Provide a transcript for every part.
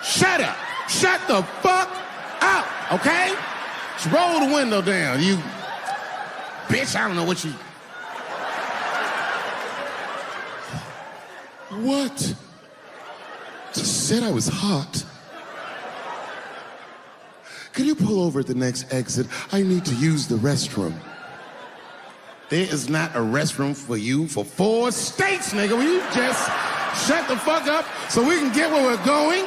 Shut up. Shut the fuck up, okay? Just roll the window down, you bitch. I don't know what you... What? Just said I was hot. Can you pull over at the next exit? I need to use the restroom. There is not a restroom for you for 4 states, nigga. Will you just shut the fuck up so we can get where we're going?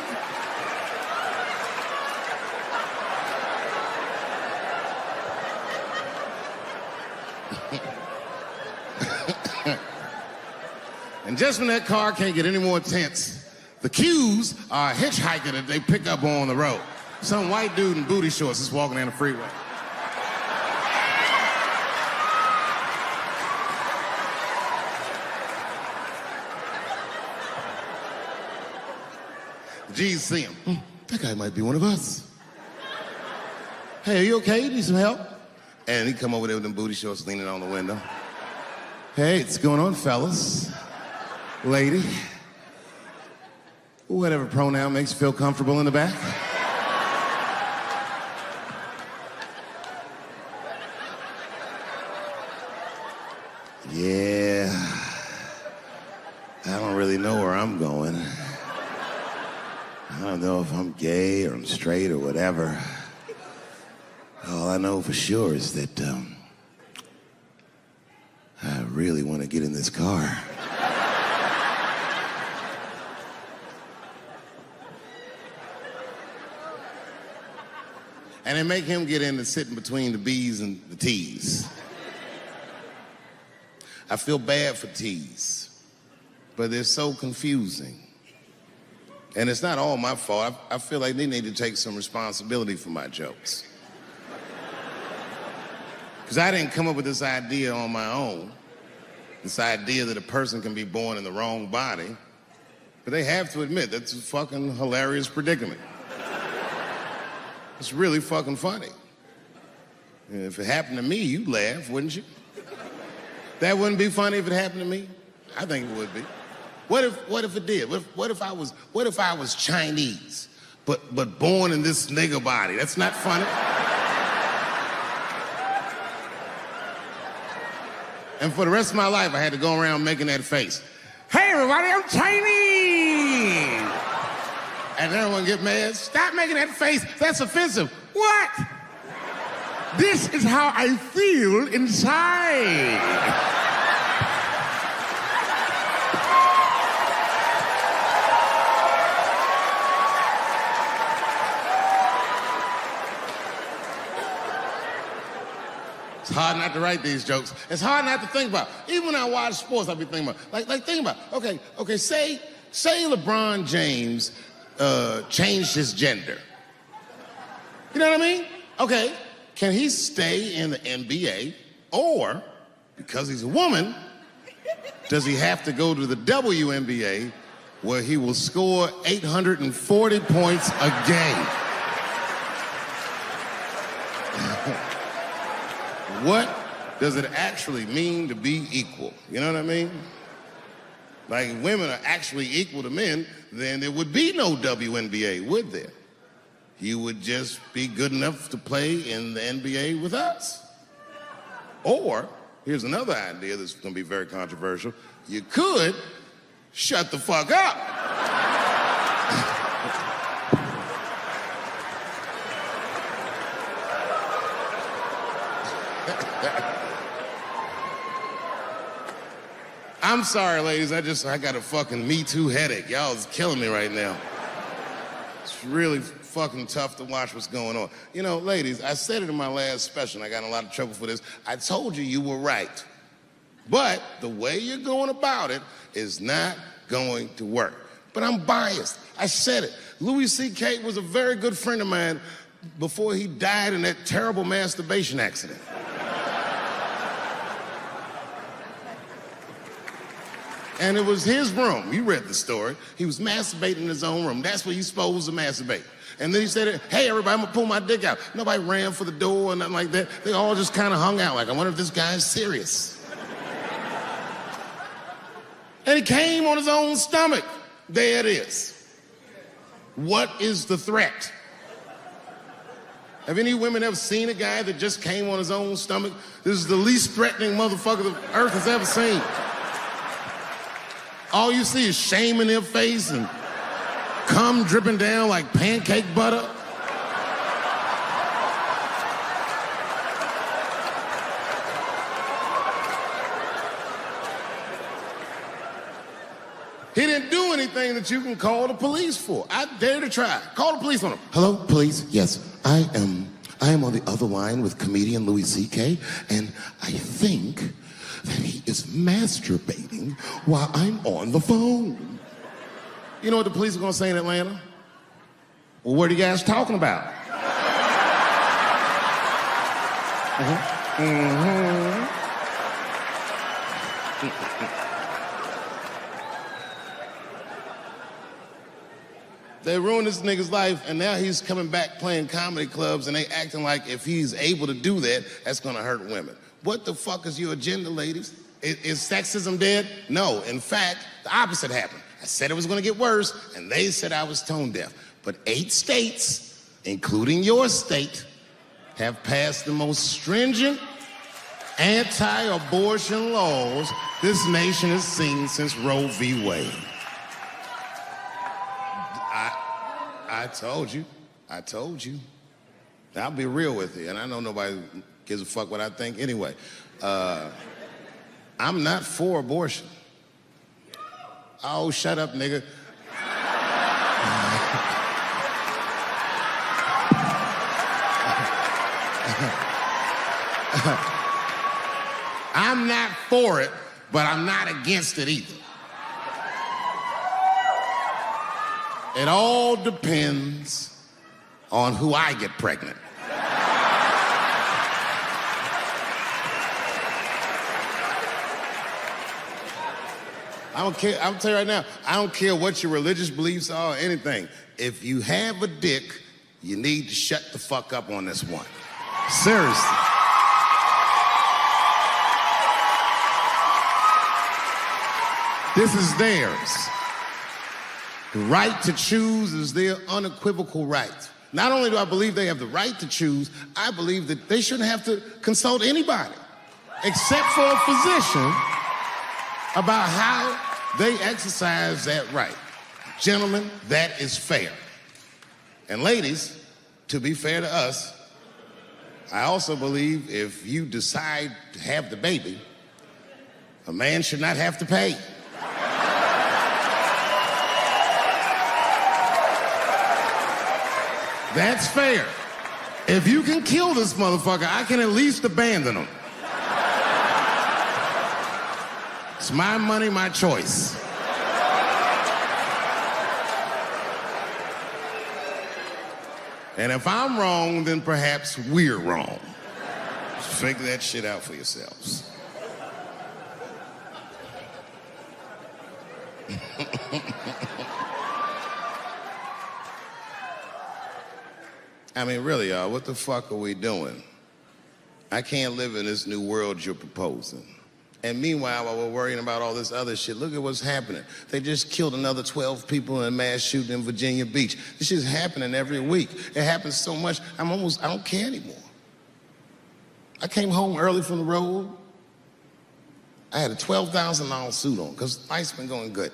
And just when that car can't get any more tense, the cues are a hitchhiker that they pick up on the road. Some white dude in booty shorts is walking down the freeway. The G's see him. That guy might be one of us. Hey, are you okay? You need some help? And he come over there with them booty shorts leaning on the window. Hey, what's going on, fellas? Lady? Whatever pronoun makes you feel comfortable in the back. Yeah, I don't really know where I'm going. I don't know if I'm gay or I'm straight or whatever. All I know for sure is that I really want to get in this car. And they make him get in and sit in between the B's and the T's. I feel bad for T's, but they're so confusing. And it's not all my fault. I feel like they need to take some responsibility for my jokes. Because I didn't come up with this idea on my own. This idea that a person can be born in the wrong body. But they have to admit, that's a fucking hilarious predicament. It's really fucking funny. And if it happened to me, you'd laugh, wouldn't you? That wouldn't be funny if it happened to me? I think it would be. What if it did? What if I was Chinese, but born in this nigga body? That's not funny. And for the rest of my life, I had to go around making that face. Hey everybody, I'm Chinese! And everyone get mad. Stop making that face, that's offensive. What? This is how I feel inside. It's hard not to write these jokes. It's hard not to think about. Even when I watch sports, I be thinking about, like think about, okay, say LeBron James changed his gender. You know what I mean? Okay, can he stay in the NBA, or, because he's a woman, does he have to go to the WNBA where he will score 840 points a game? What does it actually mean to be equal? You know what I mean? Like, if women are actually equal to men, then there would be no WNBA, would there? You would just be good enough to play in the NBA with us. Or, here's another idea that's gonna be very controversial. You could shut the fuck up. I'm sorry, ladies, I got a fucking Me Too headache. Y'all is killing me right now. It's really fucking tough to watch what's going on. You know, ladies, I said it in my last special, and I got in a lot of trouble for this. I told you were right. But the way you're going about it is not going to work. But I'm biased. I said it. Louis C.K. was a very good friend of mine before he died in that terrible masturbation accident. And it was his room. You read the story. He was masturbating in his own room. That's where you're supposed to masturbate. And then he said, hey, everybody, I'm gonna pull my dick out. Nobody ran for the door or nothing like that. They all just kind of hung out like, I wonder if this guy's serious. And he came on his own stomach. There it is. What is the threat? Have any women ever seen a guy that just came on his own stomach? This is the least threatening motherfucker the earth has ever seen. All you see is shame in their face and cum dripping down like pancake butter. He didn't do anything that you can call the police for. I dare to try. Call the police on him. Hello, police? Yes, I am on the other line with comedian Louis C.K., and I think that he is masturbating while I'm on the phone. You know what the police are gonna say in Atlanta? Well, what are you guys talking about? They ruined this nigga's life, and now he's coming back playing comedy clubs, and they acting like if he's able to do that, that's gonna hurt women. What the fuck is your agenda, ladies? Is sexism dead? No, in fact, the opposite happened. I said it was gonna get worse, and they said I was tone deaf. But 8 states, including your state, have passed the most stringent anti-abortion laws this nation has seen since Roe v. Wade. I told you. I'll be real with you, and I know nobody gives a fuck what I think anyway. I'm not for abortion. Oh, shut up, nigga. I'm not for it, but I'm not against it either. It all depends on who I get pregnant. I don't care. I'm telling you right now, I don't care what your religious beliefs are or anything. If you have a dick, you need to shut the fuck up on this one. Seriously. This is theirs. The right to choose is their unequivocal right. Not only do I believe they have the right to choose, I believe that they shouldn't have to consult anybody except for a physician about how they exercise that right. Gentlemen, that is fair. And ladies, to be fair to us, I also believe if you decide to have the baby, a man should not have to pay. That's fair. If you can kill this motherfucker, I can at least abandon him. It's my money, my choice. And if I'm wrong, then perhaps we're wrong. Figure that shit out for yourselves. I mean, really, y'all, what the fuck are we doing? I can't live in this new world you're proposing. And meanwhile, while we're worrying about all this other shit, look at what's happening. They just killed another 12 people in a mass shooting in Virginia Beach. This shit's happening every week. It happens so much, I don't care anymore. I came home early from the road. I had a $12,000 suit on, because life's been going good.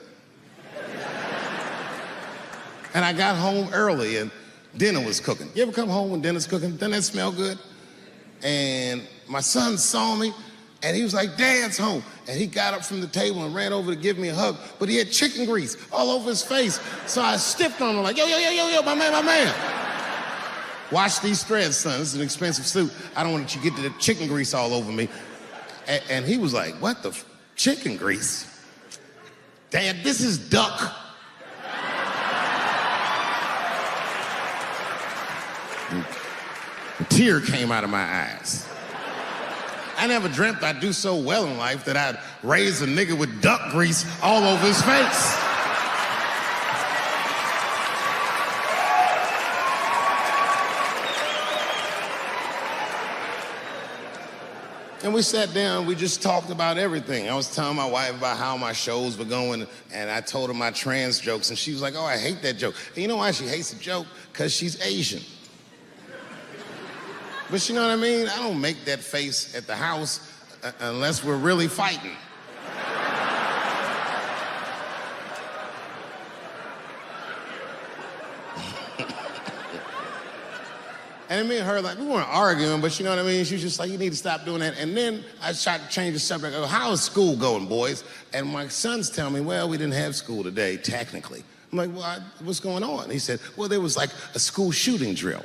And I got home early, and dinner was cooking. You ever come home when dinner's cooking? Doesn't that smell good? And my son saw me, and he was like, Dad's home. And he got up from the table and ran over to give me a hug, but he had chicken grease all over his face. So I stiffed on him like, yo, my man. Wash these threads, son. This is an expensive suit. I don't want you to get the chicken grease all over me. And he was like, what the chicken grease? Dad, this is duck. A tear came out of my eyes. I never dreamt I'd do so well in life that I'd raise a nigga with duck grease all over his face. And we sat down, we just talked about everything. I was telling my wife about how my shows were going, and I told her my trans jokes, and she was like, oh, I hate that joke. And you know why she hates the joke? Because she's Asian. But you know what I mean? I don't make that face at the house unless we're really fighting. And me and her, like, we weren't arguing, but you know what I mean? She was just like, you need to stop doing that. And then I tried to change the subject. I go, how is school going, boys? And my sons tell me, well, we didn't have school today, technically. I'm like, well, what's going on? And he said, well, there was like a school shooting drill.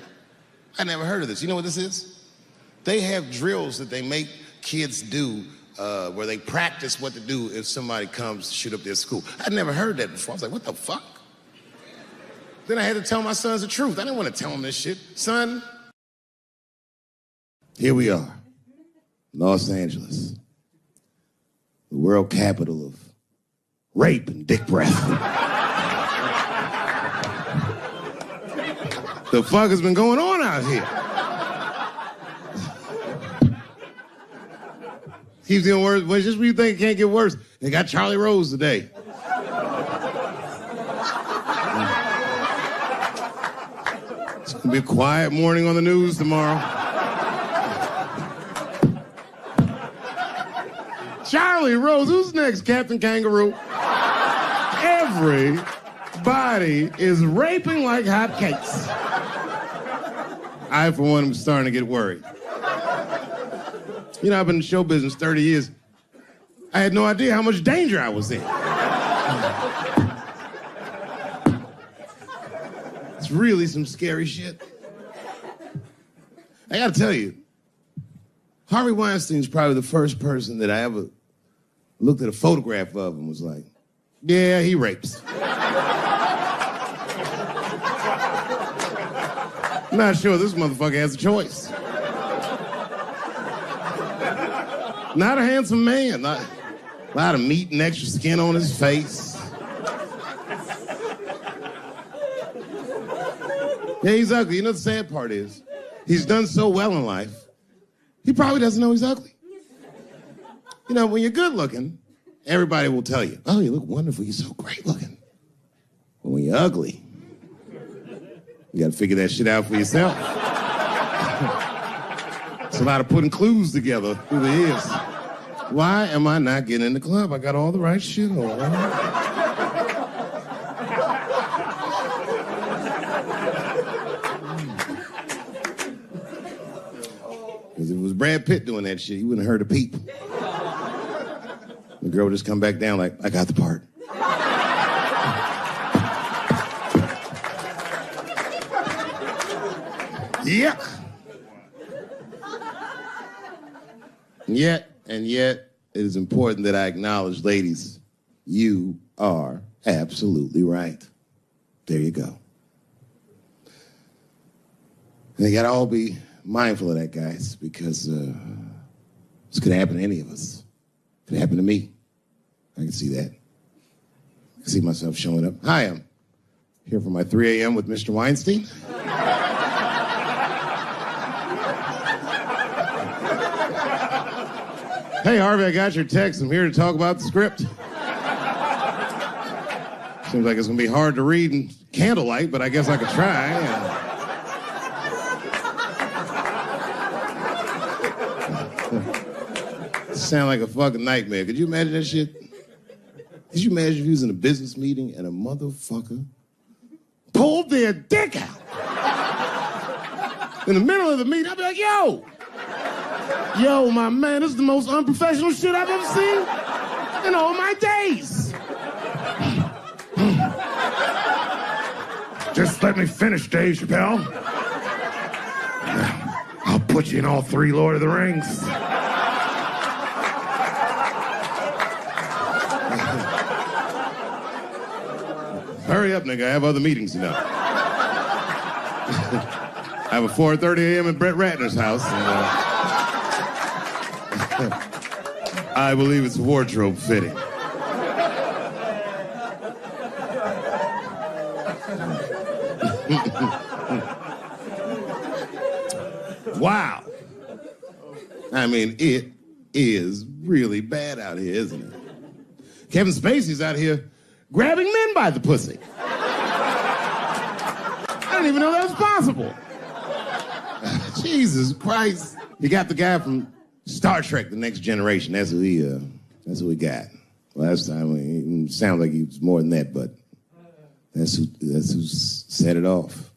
I never heard of this. You know what this is? They have drills that they make kids do where they practice what to do if somebody comes to shoot up their school. I'd never heard that before. I was like, what the fuck? Then I had to tell my sons the truth. I didn't want to tell them this shit. Son, here we are, Los Angeles, the world capital of rape and dick breath. The fuck has been going on out here? Keeps getting worse. Well, just when you think it can't get worse, they got Charlie Rose today. It's gonna be a quiet morning on the news tomorrow. Charlie Rose, who's next? Captain Kangaroo. Everybody is raping like hotcakes. I, for one, am starting to get worried. You know, I've been in show business 30 years. I had no idea how much danger I was in. It's really some scary shit. I gotta tell you, Harvey Weinstein's probably the first person that I ever looked at a photograph of and was like, yeah, he rapes. I'm not sure this motherfucker has a choice. Not a handsome man. Not, a lot of meat and extra skin on his face. Yeah, he's ugly. You know the sad part is, he's done so well in life, he probably doesn't know he's ugly. You know, when you're good looking, everybody will tell you, oh, you look wonderful, you're so great looking. But when you're ugly, you gotta figure that shit out for yourself. It's a lot of putting clues together through the years. Why am I not getting in the club? I got all the right shit on. Because if it was Brad Pitt doing that shit, he wouldn't have heard a peep. The girl would just come back down like, I got the part. Yuck. And yet, it is important that I acknowledge, ladies, you are absolutely right. There you go. And they gotta all be mindful of that, guys, because this could happen to any of us. It could happen to me. I can see that. I can see myself showing up. Hi, I'm here for my 3 a.m. with Mr. Weinstein. Hey, Harvey, I got your text. I'm here to talk about the script. Seems like it's going to be hard to read in candlelight, but I guess I could try. Sound like a fucking nightmare. Could you imagine that shit? Could you imagine if you was in a business meeting and a motherfucker pulled their dick out? In the middle of the meeting, I'd be like, yo, my man, this is the most unprofessional shit I've ever seen in all my days. Just let me finish, Dave Chappelle. I'll put you in all 3 Lord of the Rings. Hurry up, nigga. I have other meetings tonight. I have a 4:30 a.m. at Brett Ratner's house. And, I believe it's wardrobe fitting. Wow. I mean, it is really bad out here, isn't it? Kevin Spacey's out here grabbing men by the pussy. I didn't even know that was possible. Jesus Christ. You got the guy from Star Trek, The Next Generation. That's who we got. Last time, it sounds like he was more than that, but that's who set it off.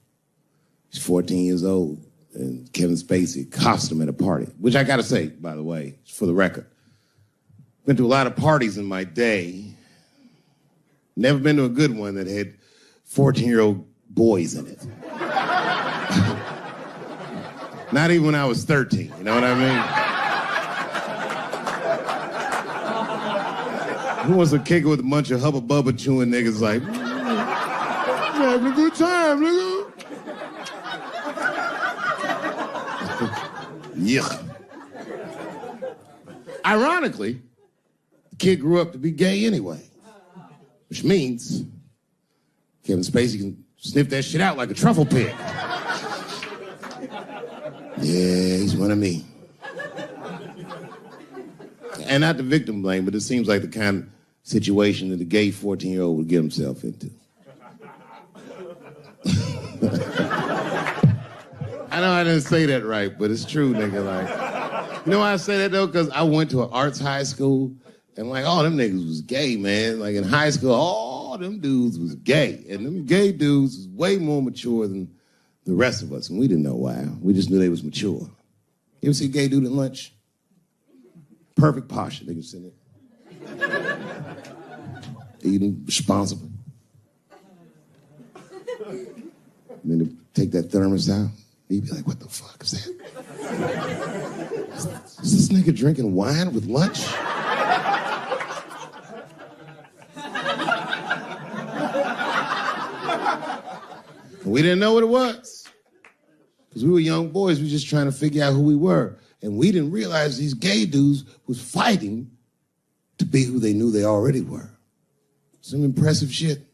He's 14 years old, and Kevin Spacey accosted him at a party, which I gotta say, by the way, for the record. Been to a lot of parties in my day. Never been to a good one that had 14-year-old boys in it. Not even when I was 13, you know what I mean? Who wants to kick it with a bunch of hubba bubba chewing niggas like, having a good time, nigga. Yuck. Ironically, the kid grew up to be gay anyway, which means Kevin Spacey can sniff that shit out like a truffle pig. Yeah, he's one of me. And not the victim blame, but it seems like the kind of situation that a gay 14-year-old would get himself into. I know I didn't say that right, but it's true, nigga. Like, you know why I say that, though? Because I went to an arts high school, and, like, all them niggas was gay, man. Like, in high school, all them dudes was gay. And them gay dudes was way more mature than the rest of us, and we didn't know why. We just knew they was mature. You ever see a gay dude at lunch? Perfect posture, nigga sitting there. Eating, responsible. And then they take that thermos out, you'd be like, what the fuck is that? Is this nigga drinking wine with lunch? We didn't know what it was. Because we were young boys, we were just trying to figure out who we were. And we didn't realize these gay dudes was fighting to be who they knew they already were. Some impressive shit.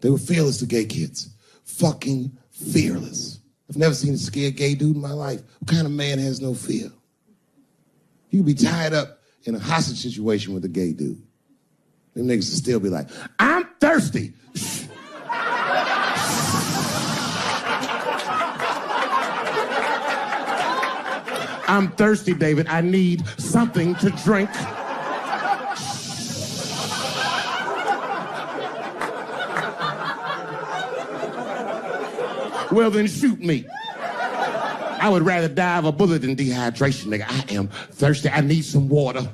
They were fearless, the gay kids. Fucking fearless. I've never seen a scared gay dude in my life. What kind of man has no fear? You could be tied up in a hostage situation with a gay dude. Them niggas would still be like, I'm thirsty. I'm thirsty, David. I need something to drink. Well, then shoot me. I would rather die of a bullet than dehydration, nigga. I am thirsty. I need some water.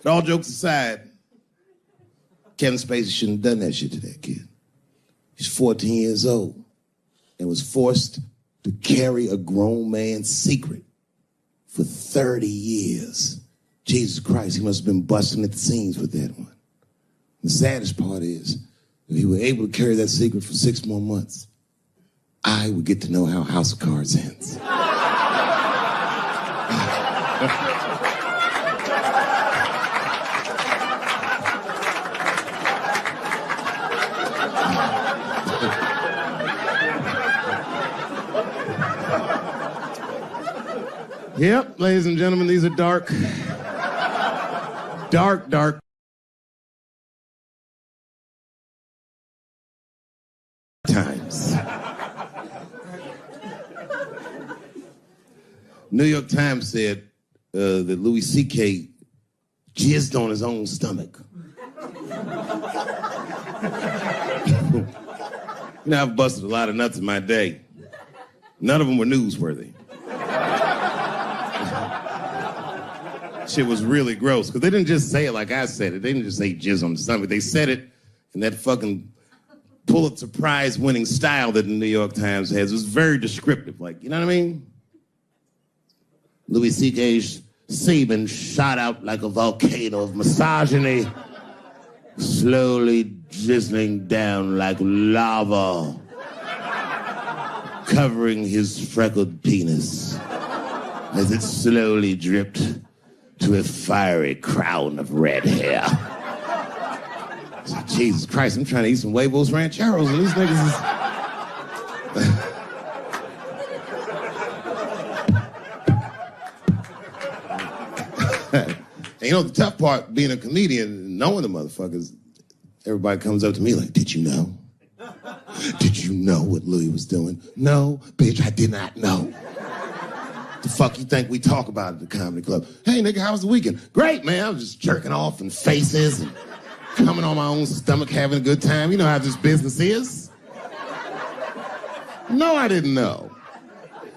But all jokes aside, Kevin Spacey shouldn't have done that shit to that kid. He's 14 years old and was forced to carry a grown man's secret for 30 years. Jesus Christ, he must have been busting at the seams with that one. The saddest part is, if he were able to carry that secret for 6 more months, I would get to know how House of Cards ends. Yep, ladies and gentlemen, these are dark times. New York Times said that Louis C.K. jizzed on his own stomach. You know, I've busted a lot of nuts in my day. None of them were newsworthy. Shit was really gross, because they didn't just say it like I said it. They didn't just say jizz on the stomach. They said it in that fucking Pulitzer Prize winning style that the New York Times has. It was very descriptive, like, you know what I mean? Louis C.K.'s semen shot out like a volcano of misogyny, slowly drizzling down like lava, covering his freckled penis as it slowly dripped to a fiery crown of red hair. So, Jesus Christ, I'm trying to eat some huevos rancheros, and these niggas is... And you know, the tough part, being a comedian, knowing the motherfuckers, everybody comes up to me like, did you know? Did you know what Louis was doing? No, bitch, I did not know. The fuck you think we talk about at the comedy club? Hey, nigga, how was the weekend? Great, man. I was just jerking off in faces and coming on my own stomach, having a good time. You know how this business is. No, I didn't know.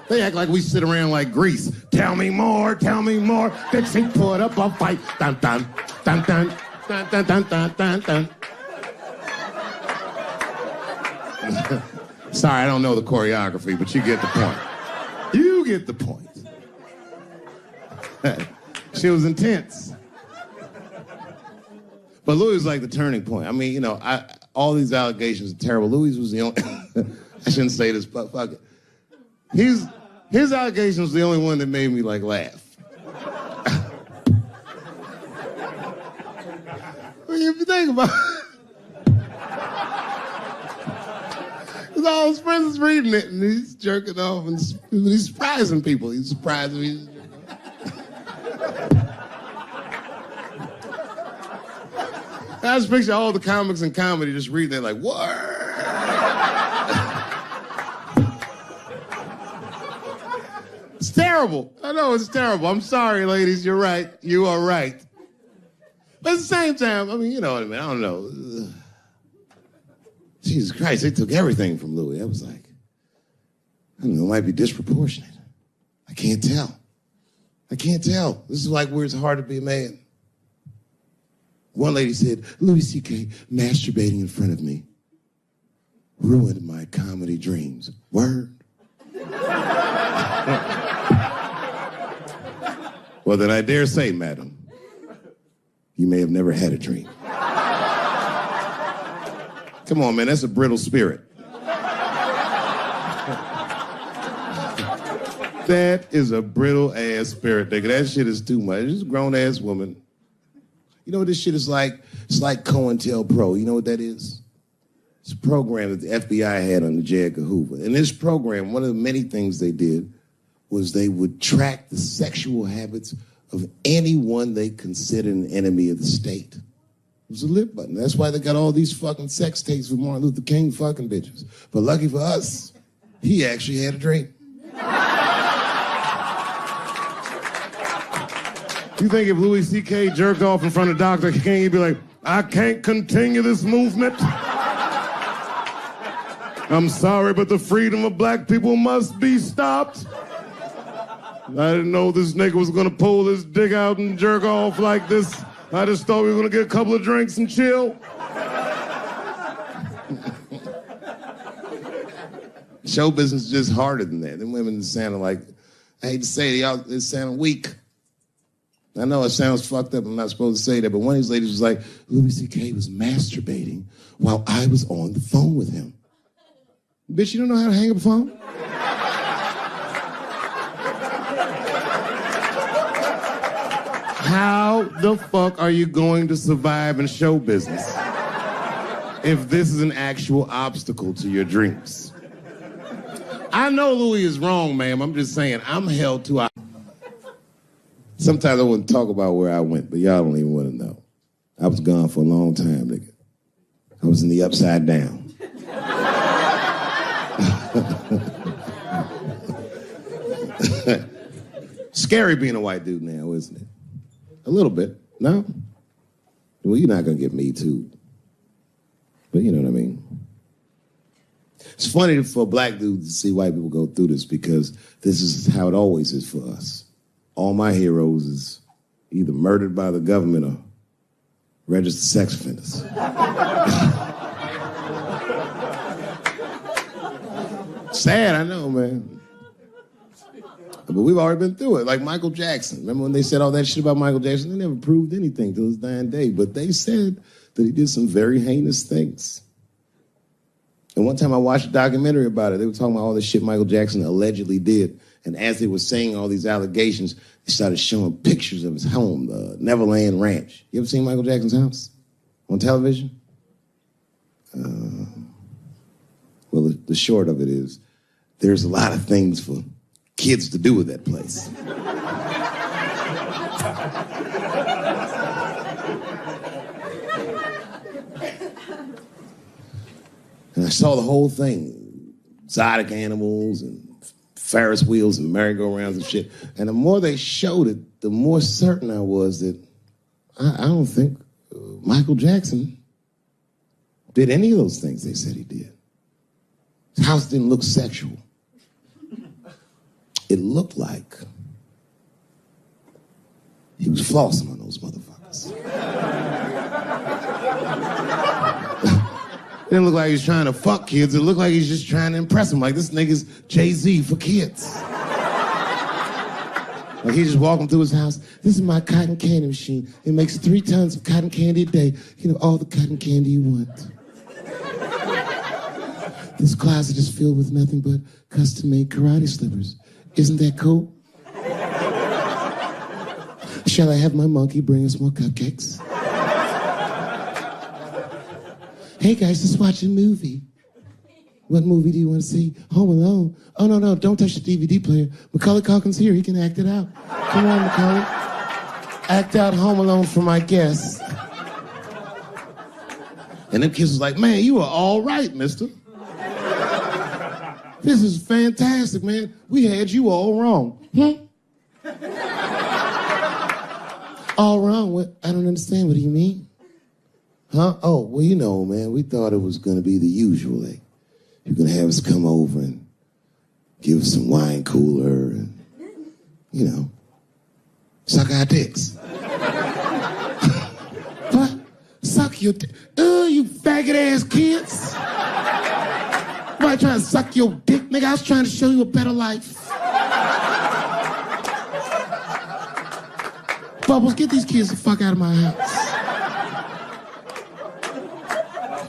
They act like we sit around like Grease. Tell me more, tell me more. Dixie put up a fight. Dun, dun, dun, dun, dun, dun, dun, dun, dun, dun. Sorry, I don't know the choreography, but you get the point. You get the point. She was intense. But Louis was like the turning point. I mean, you know, all these allegations are terrible. Louis was the only... I shouldn't say this, but fuck it. His allegation was the only one that made me, like, laugh. I mean, if you think about it, because all his friends is reading it, and he's jerking off, and he's surprising people. He's surprising me. I just picture all the comics in comedy just reading it like, what? It's terrible. I know it's terrible. I'm sorry, ladies. You're right. You are right. But at the same time, I mean, you know what I mean? I don't know. Jesus Christ, they took everything from Louis. I was like, I don't know, it might be disproportionate. I can't tell. I can't tell. This is like where it's hard to be a man. One lady said, Louis C.K. masturbating in front of me ruined my comedy dreams. Word. Well, then I dare say, madam, you may have never had a dream. Come on, man, that's a brittle spirit. That is a brittle-ass spirit, nigga. That shit is too much. It's a grown-ass woman. You know what this shit is like? It's like COINTELPRO. You know what that is? It's a program that the FBI had under J. Edgar Hoover. In this program, one of the many things they did was they would track the sexual habits of anyone they considered an enemy of the state. It was a lit button. That's why they got all these fucking sex tapes with Martin Luther King fucking bitches. But lucky for us, he actually had a dream. You think if Louis C.K. jerked off in front of Dr. King, he'd be like, I can't continue this movement. I'm sorry, but the freedom of black people must be stopped. I didn't know this nigga was gonna pull his dick out and jerk off like this. I just thought we were gonna get a couple of drinks and chill. Show business is just harder than that. Them women sounded like, I hate to say it, y'all, it sounded weak. I know it sounds fucked up, I'm not supposed to say that, but one of these ladies was like, Louis C.K. was masturbating while I was on the phone with him. Bitch, you don't know how to hang up a phone? How the fuck are you going to survive in show business if this is an actual obstacle to your dreams? I know Louis is wrong, ma'am. I'm just saying, I'm held to a... Sometimes I wouldn't talk about where I went, but y'all don't even want to know. I was gone for a long time, nigga. I was in the upside down. Scary being a white dude now, isn't it? A little bit, no? Well, you're not gonna get me too. But you know what I mean. It's funny for black dudes to see white people go through this because this is how it always is for us. All my heroes is either murdered by the government or registered sex offenders. Sad, I know, man. But we've already been through it. Like Michael Jackson. Remember when they said all that shit about Michael Jackson? They never proved anything till his dying day. But they said that he did some very heinous things. And one time I watched a documentary about it. They were talking about all the shit Michael Jackson allegedly did. And as they were saying all these allegations, they started showing pictures of his home, the Neverland Ranch. You ever seen Michael Jackson's house on television? Well, the short of it is, there's a lot of things for kids to do with that place. And I saw the whole thing. Exotic animals and Ferris wheels and merry-go-rounds and shit. And the more they showed it, the more certain I was that I don't think Michael Jackson did any of those things they said he did. His house didn't look sexual. It looked like he was flossing on those motherfuckers. It didn't look like he was trying to fuck kids. It looked like he's just trying to impress them. Like, this nigga's Jay-Z for kids. Like, he just walking through his house. This is my cotton candy machine. It makes 3 tons of cotton candy a day. You know, all the cotton candy you want. This closet is filled with nothing but custom-made karate slippers. Isn't that cool? Shall I have my monkey bring us more cupcakes? Hey guys, let's watch a movie. What movie do you want to see? Home Alone. Oh, no, don't touch the DVD player. Macaulay Culkin's here, he can act it out. Come on, Macaulay. Act out Home Alone for my guests. And them kids was like, man, you are all right, mister. This is fantastic, man. We had you all wrong. All wrong? What? I don't understand. What do you mean? Huh? Oh, well, you know, man, we thought it was going to be the usual. Like, you're going to have us come over and give us some wine cooler and, you know, suck our dicks. What? Suck your dick? You faggot-ass kids. Nobody trying to suck your dick, nigga. I was trying to show you a better life. Bubbles, get these kids the fuck out of my house.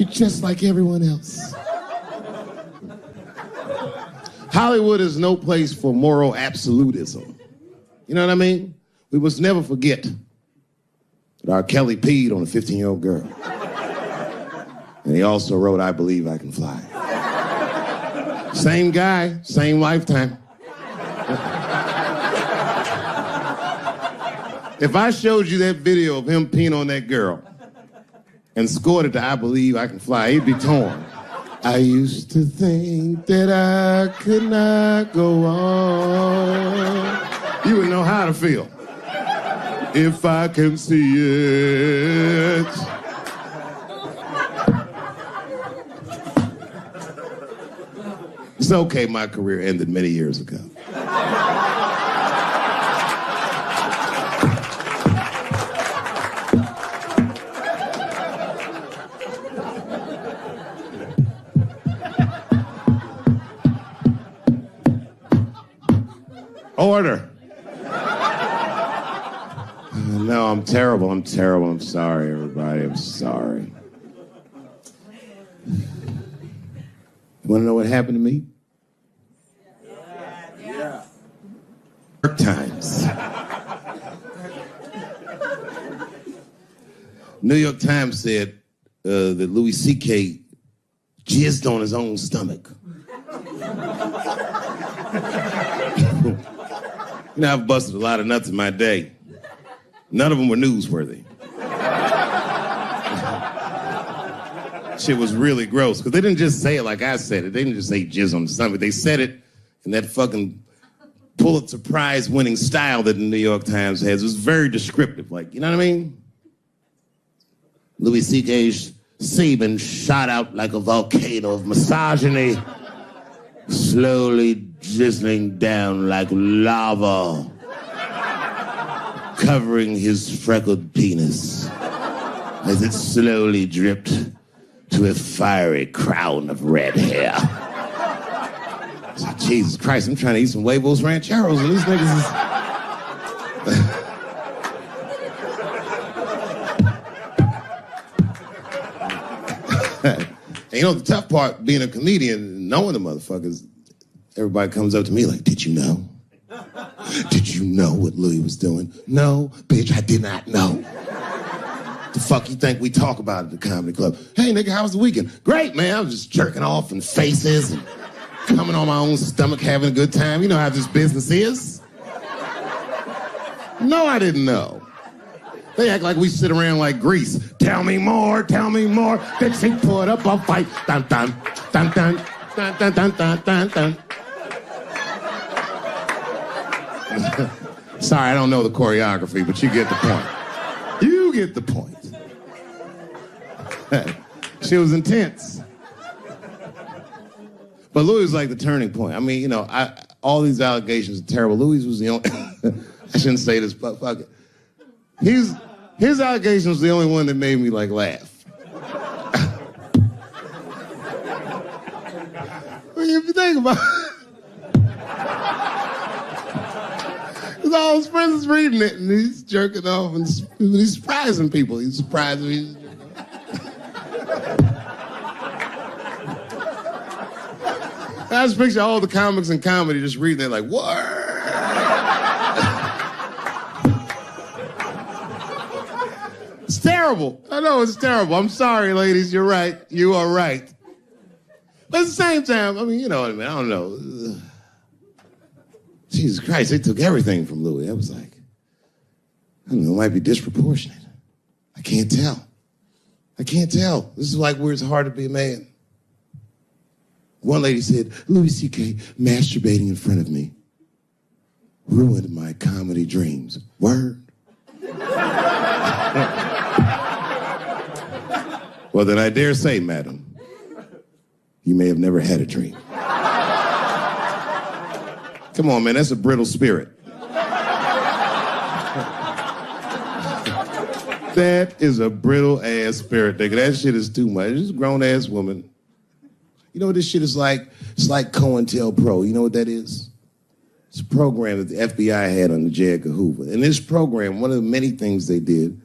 You're just like everyone else. Hollywood is no place for moral absolutism. You know what I mean? We must never forget that R. Kelly peed on a 15-year-old girl. And he also wrote, I Believe I Can Fly. Same guy, same lifetime. If I showed you that video of him peeing on that girl and scored it to I Believe I Can Fly, he'd be torn. I used to think that I could not go on. You would know how to feel. If I can see it. It's okay, my career ended many years ago. Order. No, I'm terrible. I'm sorry, everybody. I'm sorry. You want to know what happened to me? Yeah. New York Times. New York Times said that Louis C.K. jizzed on his own stomach. You know, I've busted a lot of nuts in my day. None of them were newsworthy. Shit was really gross, because they didn't just say it like I said it. They didn't just say jizz on the stomach. They said it in that fucking Pulitzer Prize-winning style that the New York Times has. It was very descriptive, like, you know what I mean? Louis C.K.'s semen shot out like a volcano of misogyny, slowly drizzling down like lava, covering his freckled penis as it slowly dripped to a fiery crown of red hair. So, Jesus Christ, I'm trying to eat some huevos rancheros, and these niggas is... And you know, the tough part, being a comedian, knowing the motherfuckers, everybody comes up to me like, did you know? Did you know what Louis was doing? No, bitch, I did not know. The fuck you think we talk about at the comedy club? Hey, nigga, how was the weekend? Great, man. I was just jerking off in faces and coming on my own stomach, having a good time. You know how this business is. No, I didn't know. They act like we sit around like Grease. Tell me more, Then she put up a fight. Dun, dun, dun, dun, dun, dun, dun, dun, dun, dun. Sorry, I don't know the choreography, but you get the point. You get the point. She was intense. But Louis was like the turning point. I mean, all these allegations are terrible. Louis was the only... I shouldn't say this, but fuck it. His allegation was the only one that made me, laugh. I mean, if you think about it... Because all his friends is reading it, and he's jerking off, and he's surprising people. He's surprising me. I just picture all the comics in comedy just reading it like, what? It's terrible. I know it's terrible. I'm sorry, ladies. You're right. You are right. But at the same time, I mean, you know what I mean? I don't know. Jesus Christ, they took everything from Louis. I was like, I don't know, it might be disproportionate. I can't tell. This is like where it's hard to be a man. One lady said, Louis C.K. masturbating in front of me ruined my comedy dreams. Word. Well, then I dare say, madam, you may have never had a dream. Come on, man, that's a brittle spirit. That is a brittle-ass spirit, nigga. That shit is too much. This is a grown-ass woman. You know what this shit is like? It's like COINTELPRO. You know what that is? It's a program that the FBI had under J. Edgar Hoover. In this program, one of the many things they did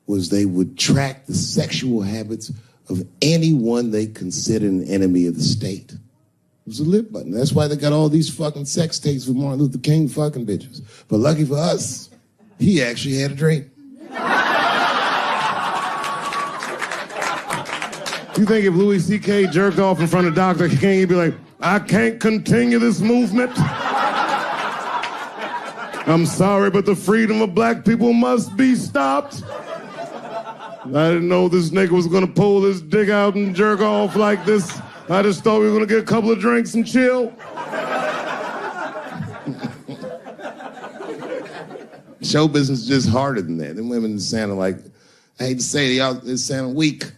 was they would track the sexual habits of anyone they considered an enemy of the state. It was a lit button. That's why they got all these fucking sex tapes with Martin Luther King fucking bitches. But lucky for us, he actually had a dream. You think if Louis C.K. jerked off in front of Dr. King, he'd be like, I can't continue this movement. I'm sorry, but the freedom of black people must be stopped. I didn't know this nigga was gonna pull his dick out and jerk off like this. I just thought we were gonna get a couple of drinks and chill. Show business is just harder than that. Them women sounding like, I hate to say it, y'all, they sounding weak.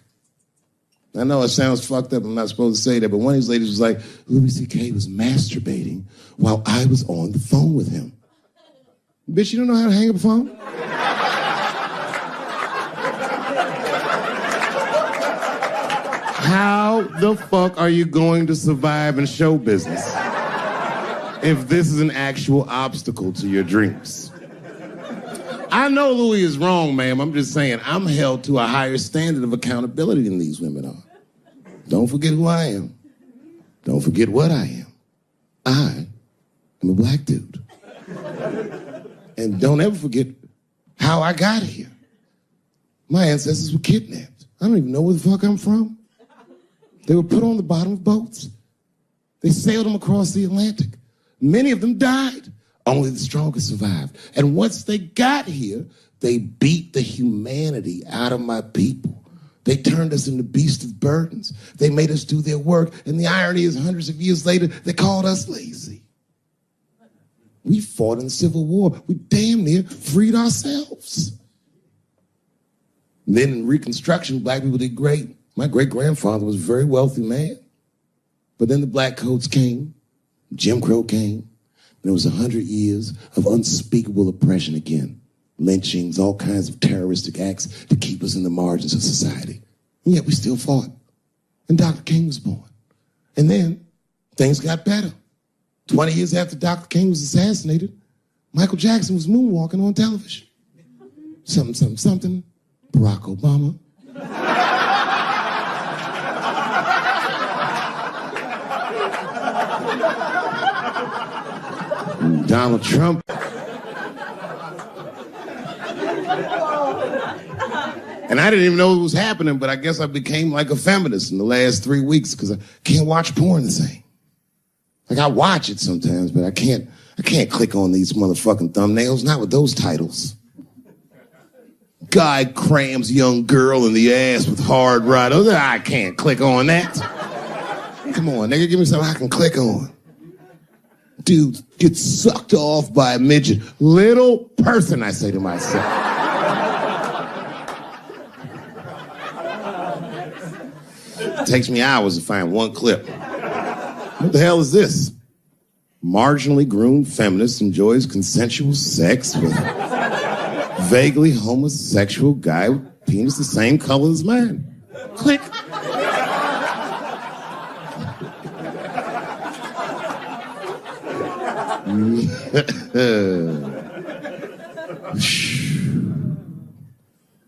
I know it sounds fucked up, I'm not supposed to say that, but one of these ladies was like, Louis C.K. was masturbating while I was on the phone with him. Bitch, you don't know how to hang up a phone? How the fuck are you going to survive in show business if this is an actual obstacle to your dreams? I know Louis is wrong, ma'am. I'm just saying I'm held to a higher standard of accountability than these women are. Don't forget who I am. Don't forget what I am. I am a black dude. And don't ever forget how I got here. My ancestors were kidnapped. I don't even know where the fuck I'm from. They were put on the bottom of boats. They sailed them across the Atlantic. Many of them died. Only the strongest survived. And once they got here, they beat the humanity out of my people. They turned us into beasts of burdens. They made us do their work. And the irony is, hundreds of years later, they called us lazy. We fought in the Civil War. We damn near freed ourselves. And then in Reconstruction, black people did great. My great-grandfather was a very wealthy man. But then the black coats came. Jim Crow came. And it was 100 years of unspeakable oppression again. Lynchings, all kinds of terroristic acts to keep us in the margins of society. And yet we still fought. And Dr. King was born. And then things got better. 20 years after Dr. King was assassinated, Michael Jackson was moonwalking on television. Something, something, something. Barack Obama. Donald Trump. And I didn't even know it was happening, but I guess I became like a feminist in the last 3 weeks because I can't watch porn the same. Like I watch it sometimes, but I can't click on these motherfucking thumbnails, not with those titles. Guy crams young girl in the ass with hard rod. Oh, I can't click on that. Come on, nigga, give me something I can click on. Dude gets sucked off by a midget. Little person, I say to myself. It takes me hours to find one clip. What the hell is this? Marginally groomed feminist enjoys consensual sex with a vaguely homosexual guy with penis the same color as mine. Click.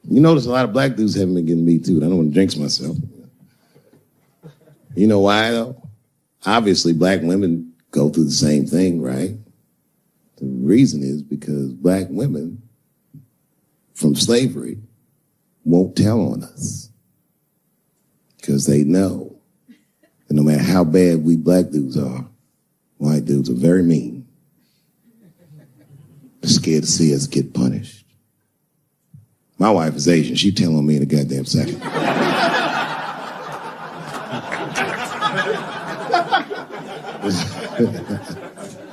You notice a lot of black dudes haven't been getting me too. I don't want to jinx myself. You know why though? Obviously black women go through the same thing, right? The reason is because black women from slavery won't tell on us. Because they know that no matter how bad we black dudes are, white dudes are very mean. They're scared to see us get punished. My wife is Asian. She'd tell on me in a goddamn second.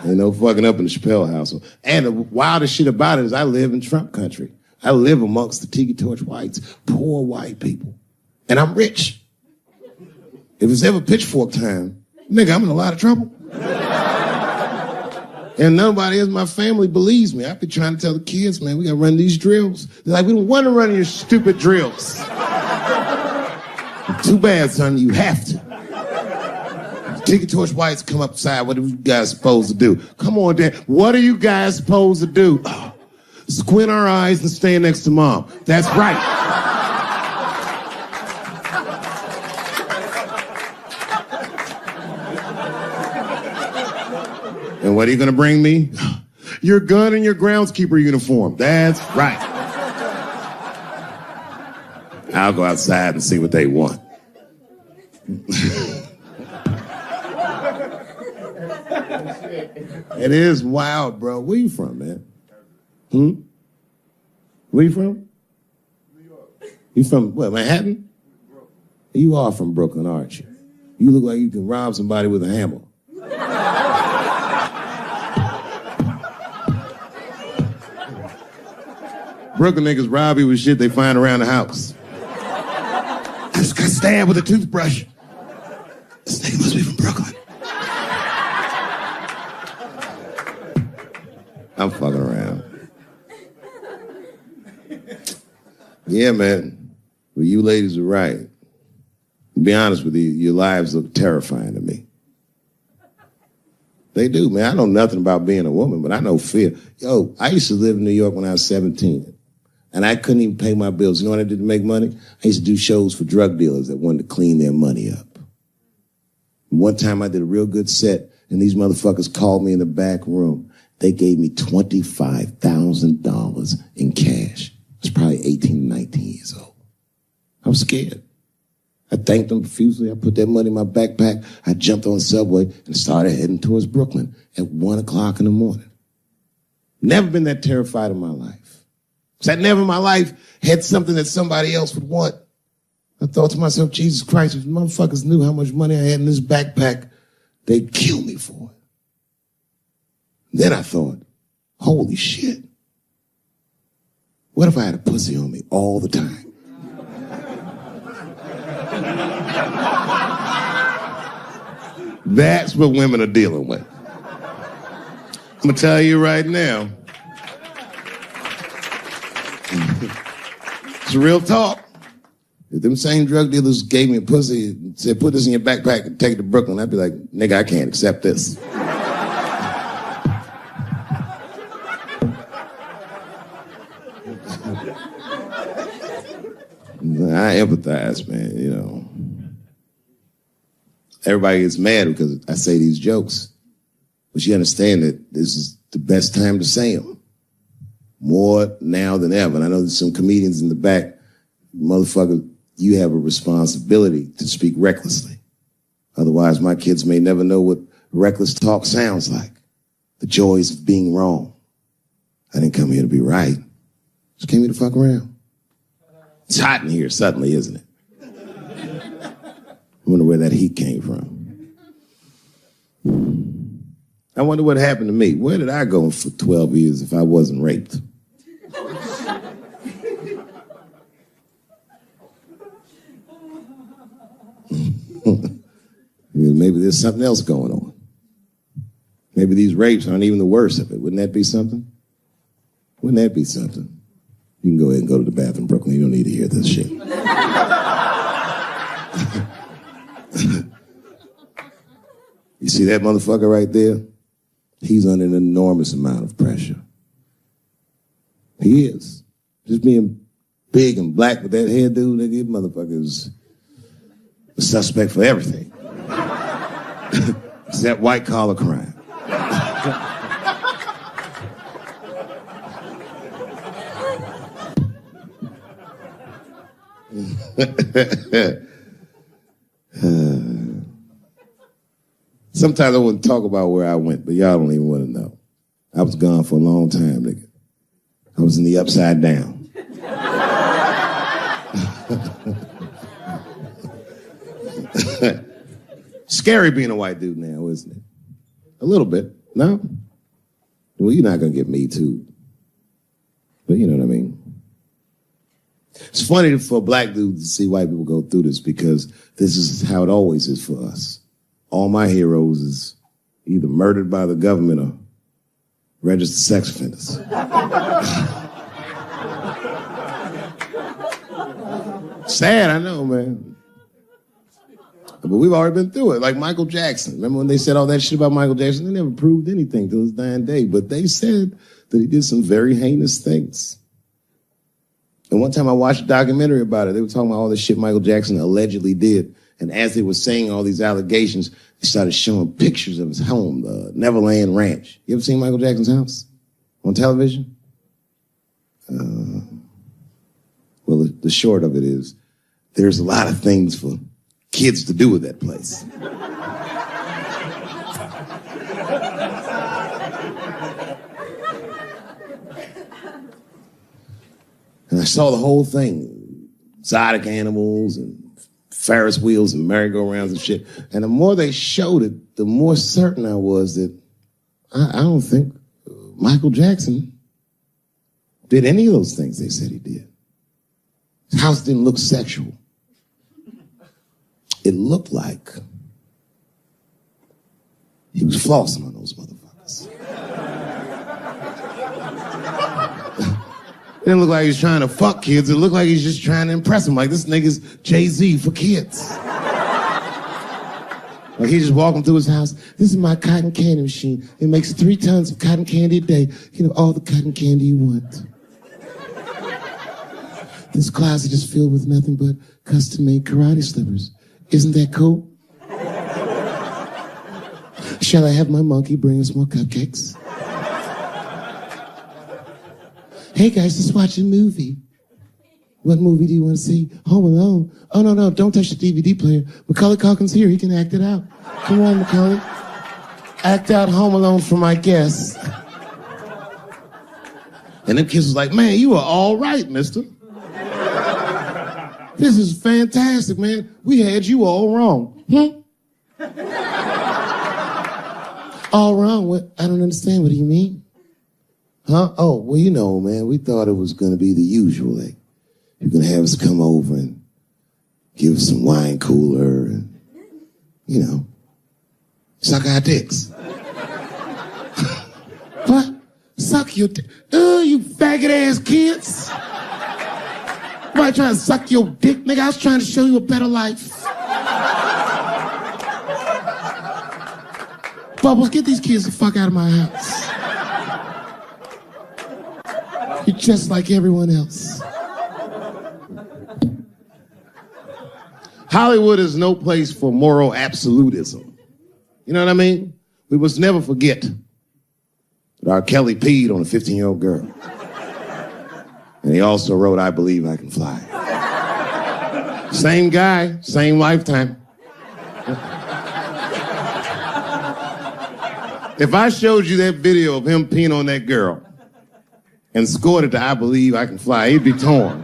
Ain't no fucking up in the Chappelle household. And the wildest shit about it is I live in Trump country. I live amongst the tiki torch whites, poor white people. And I'm rich. If it's ever pitchfork time, nigga, I'm in a lot of trouble. And nobody in my family believes me. I be trying to tell the kids, man, we gotta run these drills. They're like, we don't want to run your stupid drills. Too bad, son, you have to. Tiki torch whites come upside, what are you guys supposed to do? Come on, Dad, what are you guys supposed to do? Oh, squint our eyes and stand next to Mom. That's right. And what are you gonna bring me? Your gun and your groundskeeper uniform. That's right. I'll go outside and see what they want. It is wild, bro. Where you from, man? Where you from? New York. You from, what, Manhattan? Brooklyn. You are from Brooklyn, aren't you? You look like you can rob somebody with a hammer. Brooklyn niggas rob you with shit they find around the house. I just got stabbed with a toothbrush. This nigga must be from Brooklyn. I'm fucking around. Yeah, man. Well, you ladies are right. To be honest with you, your lives look terrifying to me. They do, man. I know nothing about being a woman, but I know fear. Yo, I used to live in New York when I was 17. And I couldn't even pay my bills. You know what I did to make money? I used to do shows for drug dealers that wanted to clean their money up. One time I did a real good set, and these motherfuckers called me in the back room. They gave me $25,000 in cash. I was probably 18, 19 years old. I was scared. I thanked them profusely. I put that money in my backpack. I jumped on the subway and started heading towards Brooklyn at 1 o'clock in the morning. Never been that terrified in my life. Because I never in my life had something that somebody else would want. I thought to myself, Jesus Christ, if motherfuckers knew how much money I had in this backpack, they'd kill me for it. Then I thought, holy shit. What if I had a pussy on me all the time? That's what women are dealing with. I'm gonna tell you right now. It's real talk. If them same drug dealers gave me a pussy and said, put this in your backpack and take it to Brooklyn, I'd be like, nigga, I can't accept this. I empathize, man, you know. Everybody gets mad because I say these jokes, but you understand that this is the best time to say them. More now than ever. And I know there's some comedians in the back, motherfucker, you have a responsibility to speak recklessly. Otherwise, my kids may never know what reckless talk sounds like. The joys of being wrong. I didn't come here to be right. Just came here to fuck around. It's hot in here suddenly, isn't it? I wonder where that heat came from. I wonder what happened to me. Where did I go for 12 years if I wasn't raped? Maybe there's something else going on. Maybe these rapes aren't even the worst of it. Wouldn't that be something? Wouldn't that be something? You can go ahead and go to the bathroom, Brooklyn. You don't need to hear this shit. You see that motherfucker right there? He's under an enormous amount of pressure. He is. Just being big and black with that hairdo, nigga, motherfucker's a suspect for everything. Except white collar crime. Sometimes I wouldn't talk about where I went, but y'all don't even want to know. I was gone for a long time, nigga. I was in the upside down. Scary being a white dude now, isn't it? A little bit, no? Well, you're not going to get me too. But you know what I mean? It's funny for a black dude to see white people go through this because this is how it always is for us. All my heroes is either murdered by the government or registered sex offenders. Sad, I know, man. But we've already been through it, like Michael Jackson. Remember when they said all that shit about Michael Jackson? They never proved anything till his dying day, but they said that he did some very heinous things. And one time I watched a documentary about it. They were talking about all the shit Michael Jackson allegedly did. And as they were saying all these allegations, they started showing pictures of his home, the Neverland Ranch. You ever seen Michael Jackson's house on television? Well, the short of it is, there's a lot of things for kids to do with that place. And I saw the whole thing, exotic animals and Ferris wheels and merry-go-rounds and shit. And the more they showed it, the more certain I was that I don't think Michael Jackson did any of those things they said he did. His house didn't look sexual. It looked like he was flossing on those motherfuckers. It didn't look like he was trying to fuck kids. It looked like he's just trying to impress them. Like, this nigga's Jay-Z for kids. Like, he just walking through his house. This is my cotton candy machine. It makes 3 tons of cotton candy a day. You know, all the cotton candy you want. This closet is filled with nothing but custom-made karate slippers. Isn't that cool? Shall I have my monkey bring us more cupcakes? Hey guys, let's watch a movie. What movie do you want to see? Home Alone. Oh, no, don't touch the DVD player. Macaulay Culkin's here, he can act it out. Come on, Macaulay. Act out Home Alone for my guests. And them kids was like, man, you are all right, mister. This is fantastic, man. We had you all wrong. All wrong? What? I don't understand. What do you mean? Huh? Oh, well, you know, man, we thought it was going to be the usual. Like, you're going to have us come over and give us some wine cooler and, you know, suck our dicks. What? Suck your dick? You faggot-ass kids. Why trying to suck your dick, nigga? I was trying to show you a better life. Bubbles, get these kids the fuck out of my house. You're just like everyone else. Hollywood is no place for moral absolutism. You know what I mean? We must never forget that R. Kelly peed on a 15-year-old girl. And he also wrote, I Believe I Can Fly. Same guy, same lifetime. If I showed you that video of him peeing on that girl and scored it to I Believe I Can Fly, he'd be torn.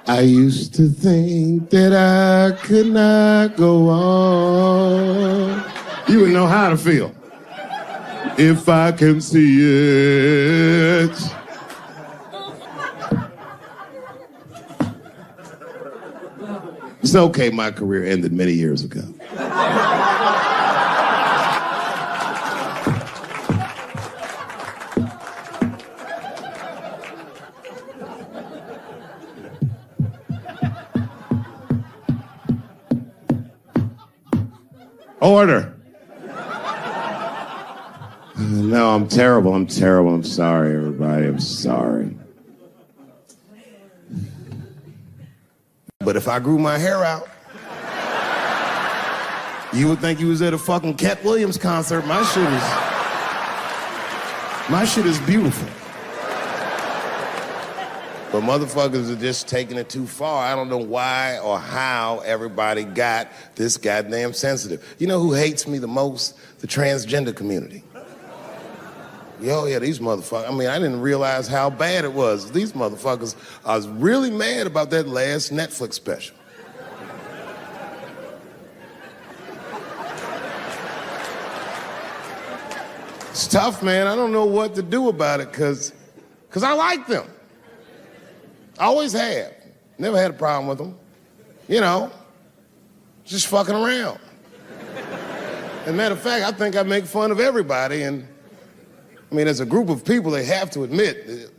I used to think that I could not go on. You would know how to feel. If I can see it. It's okay, my career ended many years ago. Order. No, I'm terrible. I'm sorry, everybody. I'm sorry. But if I grew my hair out, you would think you was at a fucking Cat Williams concert. My shit is beautiful. But motherfuckers are just taking it too far. I don't know why or how everybody got this goddamn sensitive. You know who hates me the most? The transgender community. Yo, yeah, these motherfuckers. I mean, I didn't realize how bad it was. These motherfuckers, I was really mad about that last Netflix special. It's tough, man. I don't know what to do about it, because I like them. I always have. Never had a problem with them. You know, just fucking around. As a matter of fact, I think I make fun of everybody, and I mean, as a group of people, they have to admit,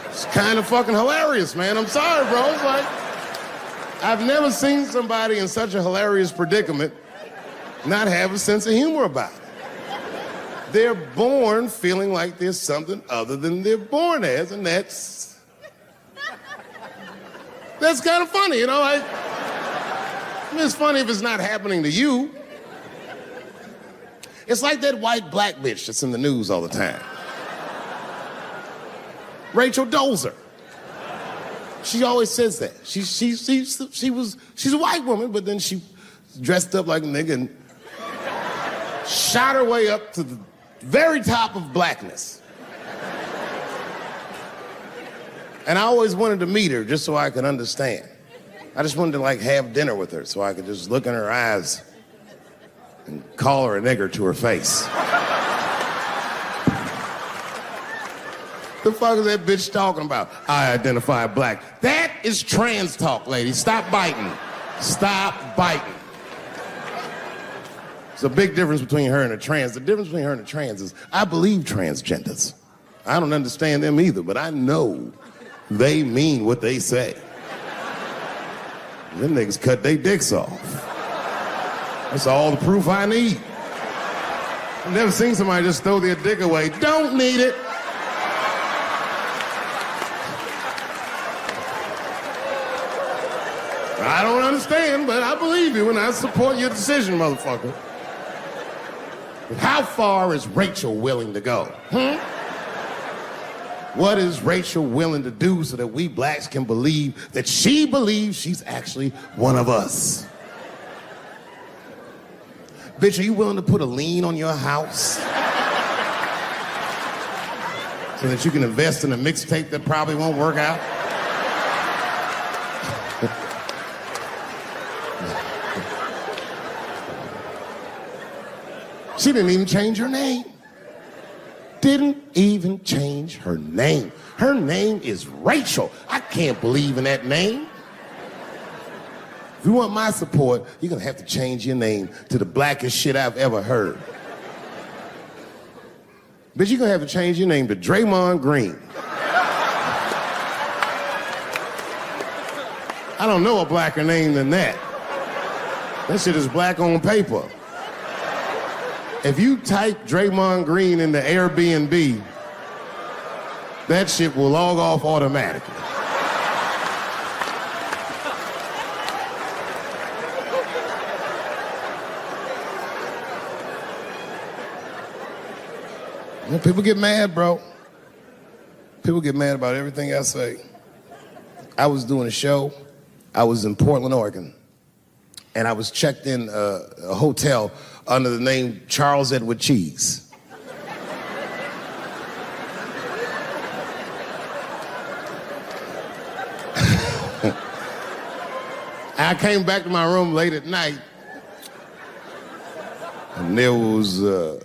it's kind of fucking hilarious, man. I'm sorry, bro. It's like, I've never seen somebody in such a hilarious predicament not have a sense of humor about it. They're born feeling like there's something other than they're born as, and that's kind of funny, you know? I mean, it's funny if it's not happening to you. It's like that white black bitch that's in the news all the time. Rachel Dolezal. She always says that. She's a white woman, but then she dressed up like a nigga and shot her way up to the very top of blackness. And I always wanted to meet her just so I could understand. I just wanted to like have dinner with her so I could just look in her eyes and call her a nigger to her face. The fuck is that bitch talking about? I identify black. That is trans talk, lady. Stop biting. Stop biting. There's a big difference between her and a trans. The difference between her and a trans is I believe transgenders. I don't understand them either, but I know they mean what they say. Them niggas cut their dicks off. That's all the proof I need. I've never seen somebody just throw their dick away. Don't need it. I don't understand, but I believe you and I support your decision, motherfucker. How far is Rachel willing to go? What is Rachel willing to do so that we blacks can believe that she believes she's actually one of us? Bitch, are you willing to put a lien on your house so that you can invest in a mixtape that probably won't work out? She didn't even change her name. Didn't even change her name. Her name is Rachel. I can't believe in that name. If you want my support, you're gonna have to change your name to the blackest shit I've ever heard. Bitch, you're gonna have to change your name to Draymond Green. I don't know a blacker name than that. That shit is black on paper. If you type Draymond Green into Airbnb, that shit will log off automatically. You know, people get mad, bro. People get mad about everything I say. I was doing a show. I was in Portland, Oregon. And I was checked in a hotel under the name Charles Edward Cheese. I came back to my room late at night, and there was a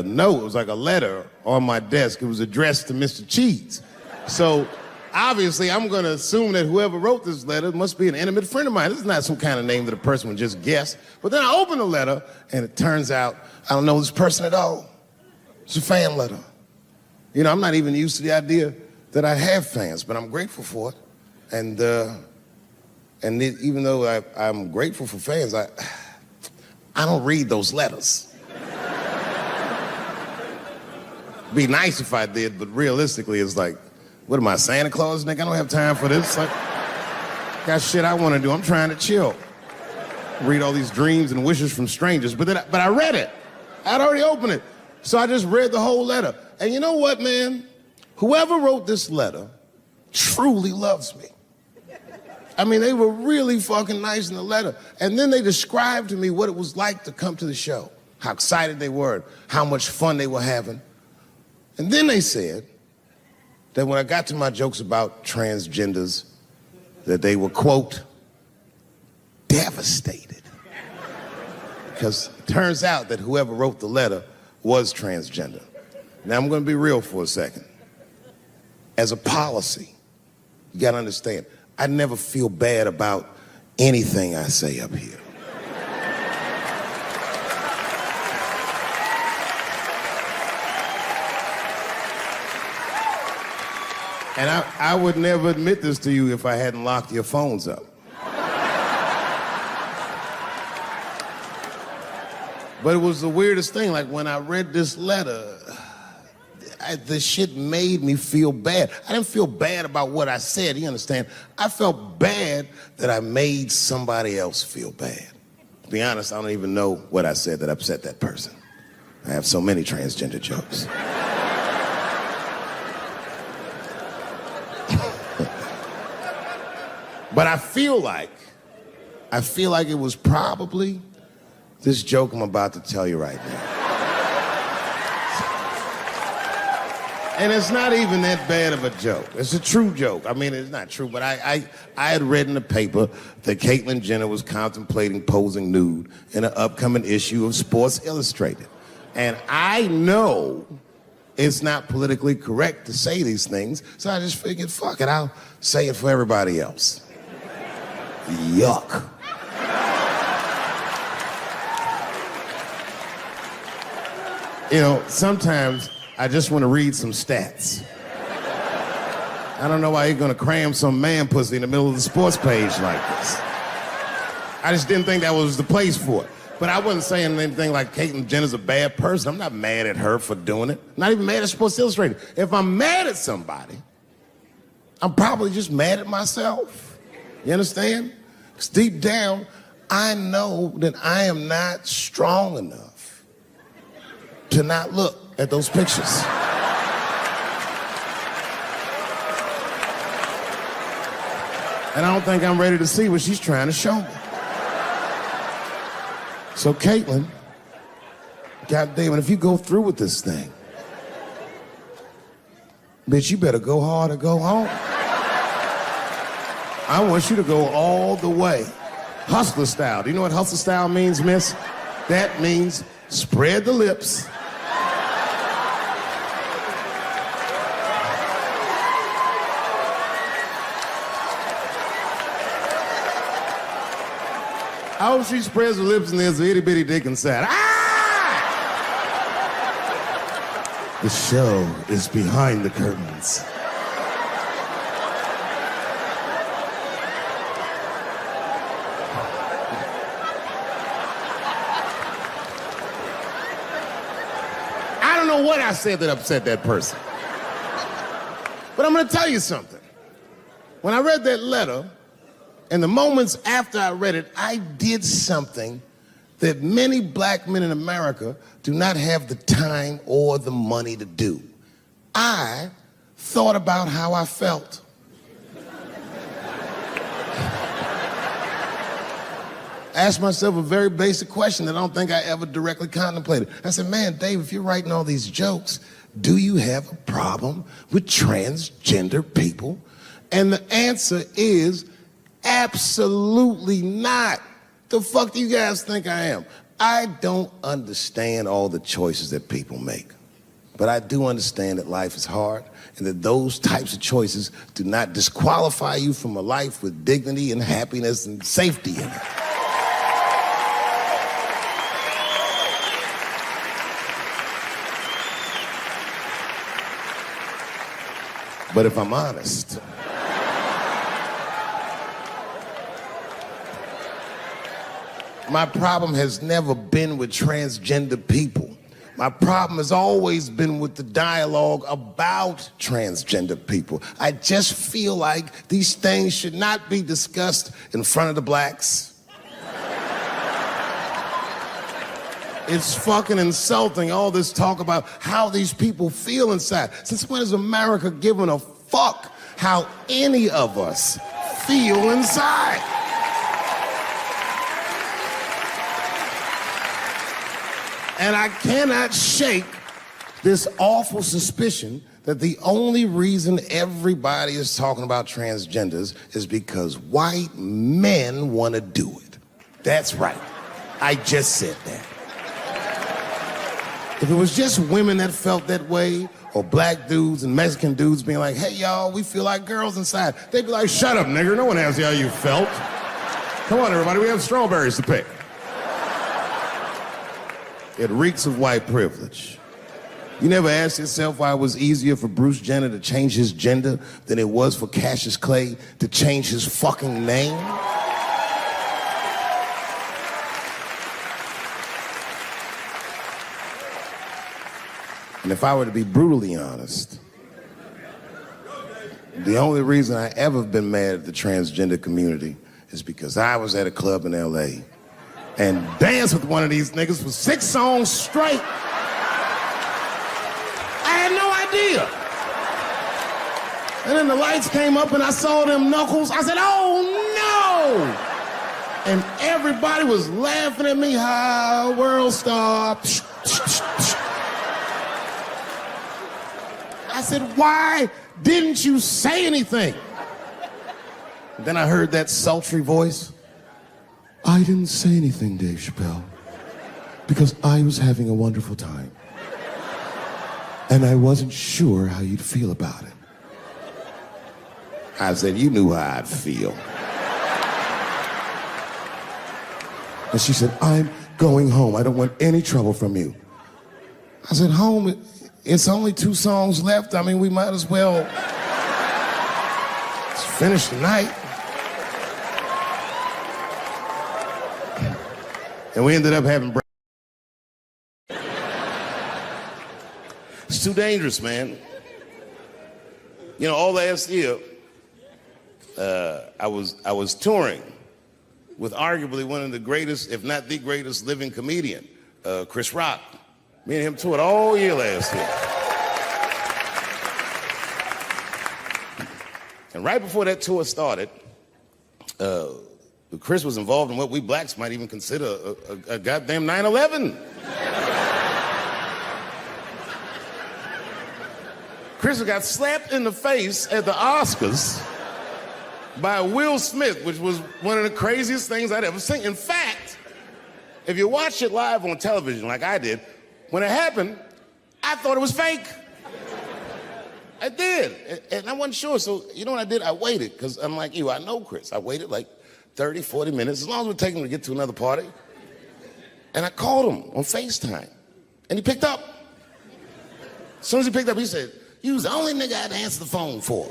note. It was like a letter on my desk. It was addressed to Mr. Cheese. So obviously, I'm going to assume that whoever wrote this letter must be an intimate friend of mine. This is not some kind of name that a person would just guess. But then I open the letter, and it turns out I don't know this person at all. It's a fan letter. You know, I'm not even used to the idea that I have fans, but I'm grateful for it. And even though I'm grateful for fans, I don't read those letters. Be nice if I did, but realistically, it's like, what am I, Santa Claus, nigga? I don't have time for this. Like, got shit I want to do. I'm trying to chill. Read all these dreams and wishes from strangers. But I read it. I'd already opened it. So I just read the whole letter. And you know what, man? Whoever wrote this letter truly loves me. I mean, they were really fucking nice in the letter. And then they described to me what it was like to come to the show, how excited they were, how much fun they were having. And then they said that when I got to my jokes about transgenders, that they were, quote, devastated. Because it turns out that whoever wrote the letter was transgender. Now, I'm going to be real for a second. As a policy, you got to understand, I never feel bad about anything I say up here. And I would never admit this to you if I hadn't locked your phones up. But it was the weirdest thing. Like, when I read this letter, the shit made me feel bad. I didn't feel bad about what I said, you understand? I felt bad that I made somebody else feel bad. To be honest, I don't even know what I said that upset that person. I have so many transgender jokes. But I feel like it was probably this joke I'm about to tell you right now. And it's not even that bad of a joke. It's a true joke. I mean, it's not true, but I had read in the paper that Caitlyn Jenner was contemplating posing nude in an upcoming issue of Sports Illustrated. And I know it's not politically correct to say these things, so I just figured, fuck it, I'll say it for everybody else. Yuck. You know, sometimes I just want to read some stats. I don't know why you're going to cram some man pussy in the middle of the sports page like this. I just didn't think that was the place for it. But I wasn't saying anything like Caitlyn Jenner's a bad person. I'm not mad at her for doing it. Not even mad at Sports Illustrated. If I'm mad at somebody, I'm probably just mad at myself. You understand? Because deep down, I know that I am not strong enough to not look at those pictures. And I don't think I'm ready to see what she's trying to show me. So Caitlyn, goddamn it, if you go through with this thing, bitch, you better go hard or go home. I want you to go all the way. Hustler style. Do you know what hustler style means, miss? That means spread the lips. I hope she spreads her lips and there's an itty bitty dick inside. Ah! The show is behind the curtains. I don't know what I said that upset that person. But I'm gonna tell you something. When I read that letter, and the moments after I read it, I did something that many black men in America do not have the time or the money to do. I thought about how I felt. Asked myself a very basic question that I don't think I ever directly contemplated. I said, man, Dave, if you're writing all these jokes, do you have a problem with transgender people? And the answer is Absolutely not. The fuck do you guys think I am? I don't understand all the choices that people make. But I do understand that life is hard and that those types of choices do not disqualify you from a life with dignity and happiness and safety in it. But if I'm honest, my problem has never been with transgender people. My problem has always been with the dialogue about transgender people. I just feel like these things should not be discussed in front of the blacks. It's fucking insulting, all this talk about how these people feel inside. Since when has America given a fuck how any of us feel inside? And I cannot shake this awful suspicion that the only reason everybody is talking about transgenders is because white men want to do it. That's right. I just said that. If it was just women that felt that way, or black dudes and Mexican dudes being like, hey, y'all, we feel like girls inside, they'd be like, shut up, nigger. No one asked you how you felt. Come on, everybody, we have strawberries to pick. It reeks of white privilege. You never asked yourself why it was easier for Bruce Jenner to change his gender than it was for Cassius Clay to change his fucking name? And if I were to be brutally honest, the only reason I ever been mad at the transgender community is because I was at a club in LA and danced with one of these niggas for 6 songs straight. I had no idea. And then the lights came up and I saw them knuckles. I said, oh no! And everybody was laughing at me, how world star. I said, why didn't you say anything? And then I heard that sultry voice. I didn't say anything, Dave Chappelle, because I was having a wonderful time. And I wasn't sure how you'd feel about it. I said, you knew how I'd feel. And she said, I'm going home. I don't want any trouble from you. I said, home? It's only 2 songs left. I mean, we might as well finish the night. And we ended up having breakfast. It's too dangerous, man. You know, all last year, I was touring with arguably one of the greatest, if not the greatest, living comedian, Chris Rock. Me and him toured all year last year. And right before that tour started, Chris was involved in what we blacks might even consider a goddamn 9/11. Chris got slapped in the face at the Oscars by Will Smith, which was one of the craziest things I'd ever seen. In fact, if you watch it live on television like I did, when it happened, I thought it was fake. I did, and I wasn't sure, so you know what I did? I waited, because unlike you, I know Chris. I waited like 30, 40 minutes, as long as it would take him to get to another party. And I called him on FaceTime, and he picked up. As soon as he picked up, he said, you was the only nigga I'd answer the phone for.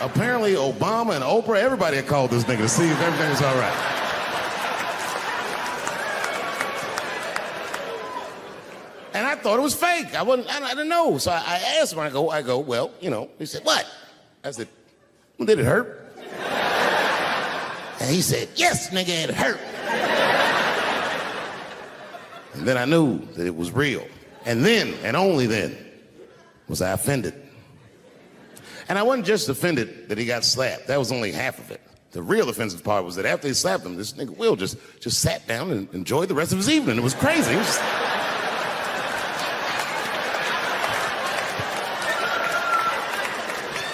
Apparently, Obama and Oprah, everybody had called this nigga to see if everything was all right. And I thought it was fake. I didn't know. So I asked him, I go, well, you know. He said, what? I said, well, did it hurt? And he said, yes, nigga, it hurt. And then I knew that it was real. And then, and only then, was I offended. And I wasn't just offended that he got slapped. That was only half of it. The real offensive part was that after he slapped him, this nigga Will just sat down and enjoyed the rest of his evening. It was crazy. It was just...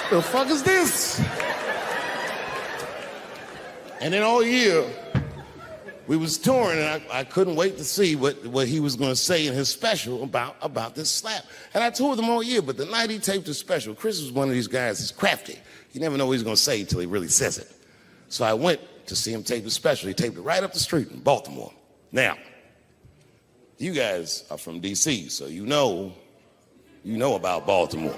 The fuck is this? And then all year, we was touring, and I couldn't wait to see what he was going to say in his special about this slap. And I toured him all year, but the night he taped his special, Chris was one of these guys that's crafty. You never know what he's going to say until he really says it. So I went to see him tape his special. He taped it right up the street in Baltimore. Now, you guys are from D.C., so you know about Baltimore.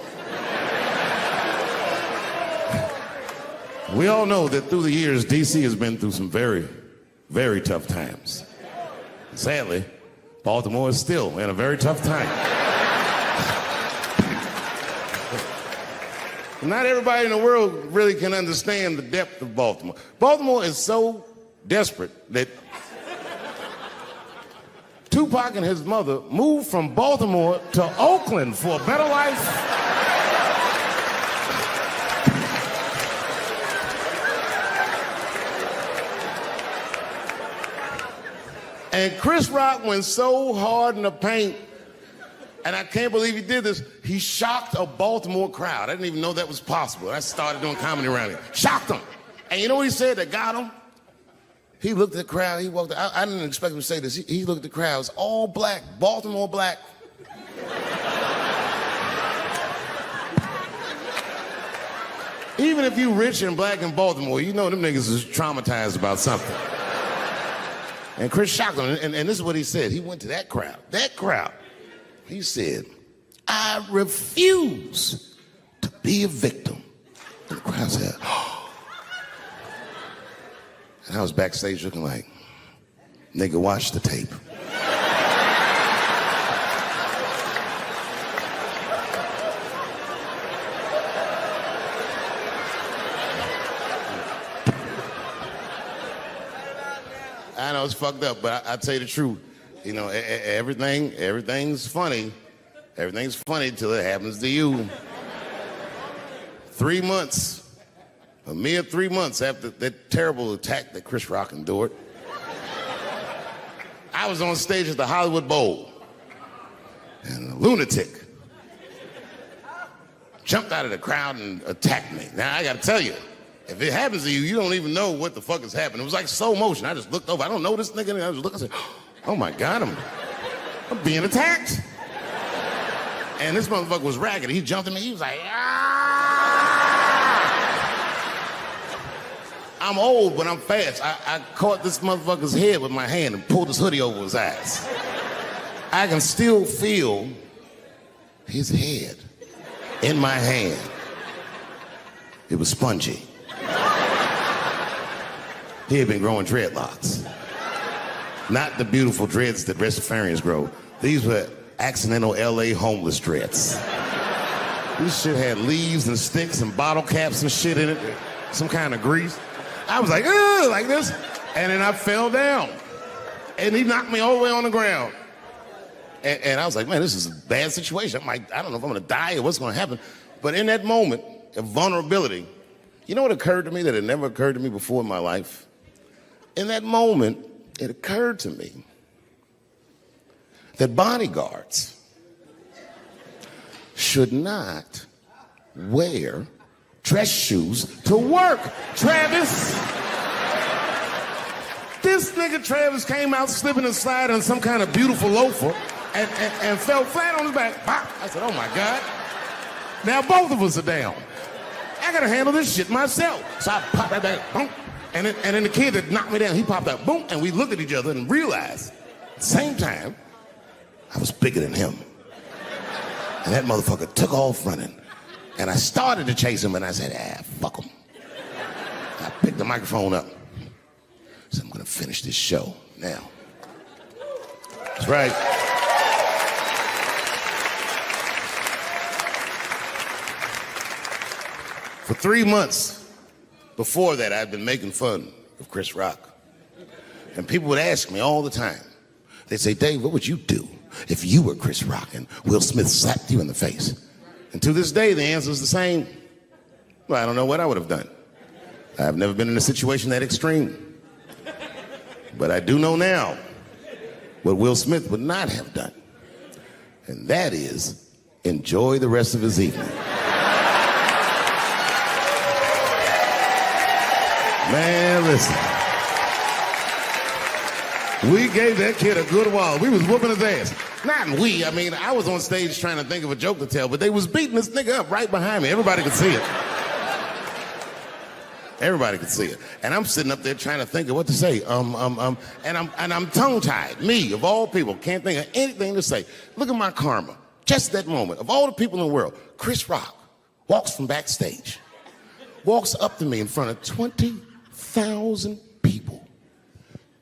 We all know that through the years, D.C. has been through some very, very tough times. Sadly, Baltimore is still in a very tough time. Not everybody in the world really can understand the depth of Baltimore. Baltimore is so desperate that Tupac and his mother moved from Baltimore to Oakland for a better life. And Chris Rock went so hard in the paint, and I can't believe he did this, he shocked a Baltimore crowd. I didn't even know that was possible. I started doing comedy around here. Shocked them. And you know what he said that got him? He looked at the crowd, he walked out. I didn't expect him to say this. He looked at the crowd, it's all black, Baltimore black. Even if you rich and black in Baltimore, you know them niggas is traumatized about something. And Chris shocked him, and this is what he said. He went to that crowd. He said, I refuse to be a victim. And the crowd said, oh. And I was backstage looking like, nigga, watch the tape. I know it's fucked up, but I tell you the truth. You know, everything's funny. Everything's funny till it happens to you. 3 months, a mere 3 months after that terrible attack that Chris Rock endured, I was on stage at the Hollywood Bowl, and a lunatic jumped out of the crowd and attacked me. Now, I gotta tell you, if it happens to you, you don't even know what the fuck is happening. It was like slow motion. I just looked over. I don't know this nigga. And I just looked and said, oh my God, I'm being attacked. And this motherfucker was ragged. He jumped at me. He was like, ah! I'm old, but I'm fast. I caught this motherfucker's head with my hand and pulled his hoodie over his eyes. I can still feel his head in my hand. It was spongy. He had been growing dreadlocks. Not the beautiful dreads that Rastafarians grow. These were accidental LA homeless dreads. This shit had leaves and sticks and bottle caps and shit in it. Some kind of grease. I was like, ugh, like this. And then I fell down. And he knocked me all the way on the ground. And I was like, man, this is a bad situation. I don't know if I'm gonna die or what's gonna happen. But in that moment of vulnerability, you know what occurred to me that had never occurred to me before in my life? In that moment, it occurred to me that bodyguards should not wear dress shoes to work. Travis. This nigga Travis came out slipping and sliding on some kind of beautiful loafer and fell flat on his back. Pop. I said, oh my God. Now both of us are down. I gotta handle this shit myself. So I popped that back, boom. And then the kid that knocked me down, he popped out, boom, and we looked at each other and realized at the same time, I was bigger than him. And that motherfucker took off running. And I started to chase him, and I said, fuck him. I picked the microphone up. So I'm gonna finish this show now. That's right. For 3 months before that, I'd been making fun of Chris Rock. And people would ask me all the time. They'd say, Dave, what would you do if you were Chris Rock and Will Smith slapped you in the face? And to this day, the answer is the same. Well, I don't know what I would have done. I've never been in a situation that extreme. But I do know now what Will Smith would not have done. And that is enjoy the rest of his evening. Man, listen. We gave that kid a good wall. We was whooping his ass. Not we, I mean, I was on stage trying to think of a joke to tell, but they was beating this nigga up right behind me. Everybody could see it. Everybody could see it. And I'm sitting up there trying to think of what to say. And I'm tongue-tied. Me, of all people, can't think of anything to say. Look at my karma. Just that moment. Of all the people in the world, Chris Rock walks from backstage, walks up to me in front of 20,000 people,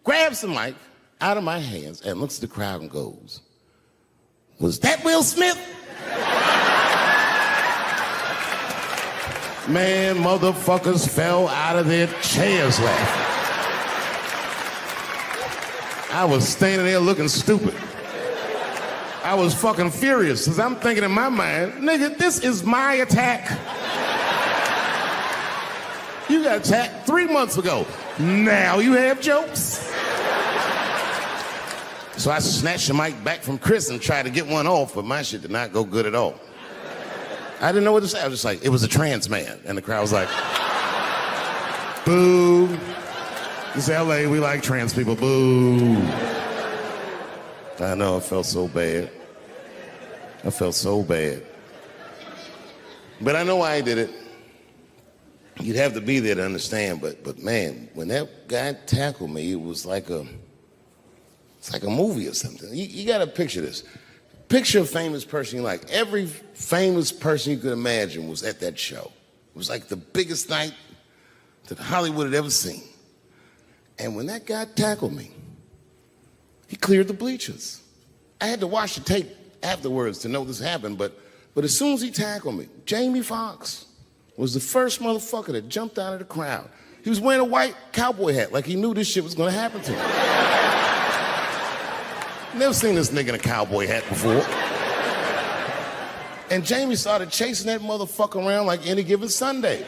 grabs the mic out of my hands and looks at the crowd and goes, "Was that Will Smith?" Man, motherfuckers fell out of their chairs laughing. I was standing there looking stupid. I was fucking furious, because I'm thinking in my mind, nigga, this is my attack. You got attacked 3 months ago. Now you have jokes. So I snatched the mic back from Chris and tried to get one off, but my shit did not go good at all. I didn't know what to say. I was just like, it was a trans man. And the crowd was like, boo. It's LA, we like trans people, boo. I know, I felt so bad. I felt so bad. But I know why I did it. You'd have to be there to understand, but man, when that guy tackled me, it was like it's like a movie or something. You gotta picture this. Picture a famous person you like. Every famous person you could imagine was at that show. It was like the biggest night that Hollywood had ever seen. And when that guy tackled me, he cleared the bleachers. I had to watch the tape afterwards to know this happened, but as soon as he tackled me, Jamie Foxx was the first motherfucker that jumped out of the crowd. He was wearing a white cowboy hat like he knew this shit was gonna happen to him. Never seen this nigga in a cowboy hat before. And Jamie started chasing that motherfucker around like any given Sunday.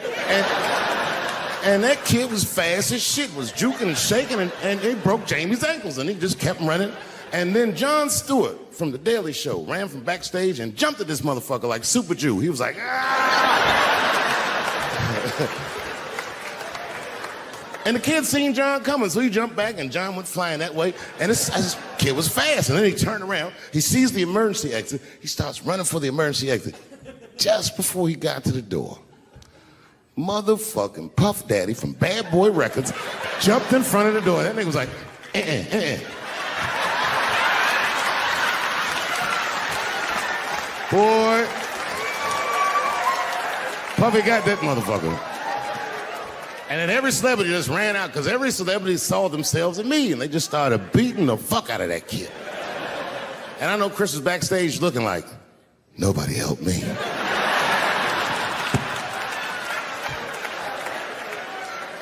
And that kid was fast as shit, was juking and shaking, and it broke Jamie's ankles, and he just kept running. And then Jon Stewart from The Daily Show ran from backstage and jumped at this motherfucker like Super Jew. He was like, ah! And the kid seen Jon coming, so he jumped back, and Jon went flying that way. And this kid was fast, and then he turned around. He sees the emergency exit. He starts running for the emergency exit. Just before he got to the door, motherfucking Puff Daddy from Bad Boy Records jumped in front of the door. That nigga was like, Boy, Puffy got that motherfucker. And then every celebrity just ran out, because every celebrity saw themselves in me, and they just started beating the fuck out of that kid. And I know Chris was backstage looking like, nobody helped me.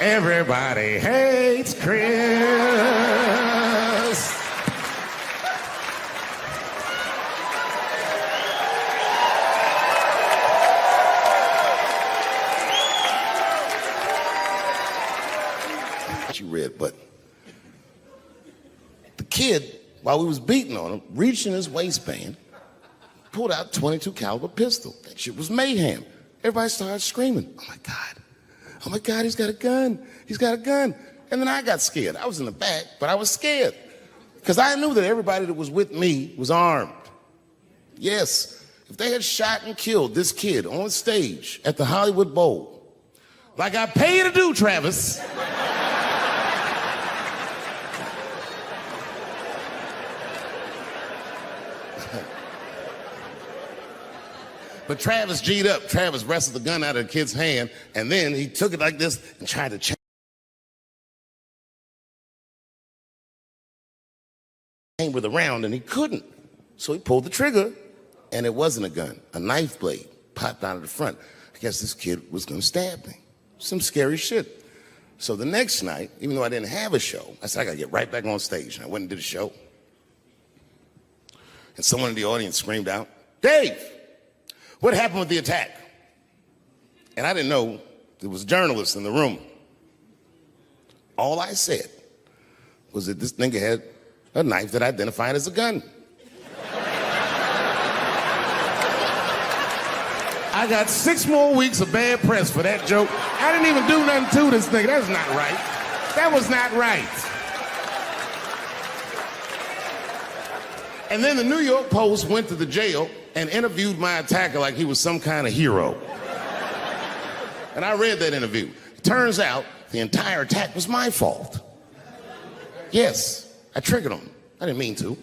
Everybody hates Chris. You read, but the kid, while we was beating on him, reached in his waistband, pulled out a .22 caliber pistol. That shit was mayhem. Everybody started screaming, oh my God, he's got a gun, he's got a gun. And then I got scared. I was in the back, but I was scared, because I knew that everybody that was with me was armed. Yes, if they had shot and killed this kid on stage at the Hollywood Bowl, like I pay you to do, Travis, but Travis G'd up. Travis wrestled the gun out of the kid's hand, and then he took it like this and tried to chamber the round, and he couldn't. So he pulled the trigger, and it wasn't a gun. A knife blade popped out of the front. I guess this kid was gonna stab me. Some scary shit. So the next night, even though I didn't have a show, I said, I gotta get right back on stage. And I went and did a show. And someone in the audience screamed out, Dave, what happened with the attack? And I didn't know there was journalists in the room. All I said was that this nigga had a knife that identified as a gun. I got 6 more weeks of bad press for that joke. I didn't even do nothing to this nigga. That's not right. That was not right. And then the New York Post went to the jail and interviewed my attacker like he was some kind of hero. And I read that interview. Turns out the entire attack was my fault. Yes, I triggered him. I didn't mean to.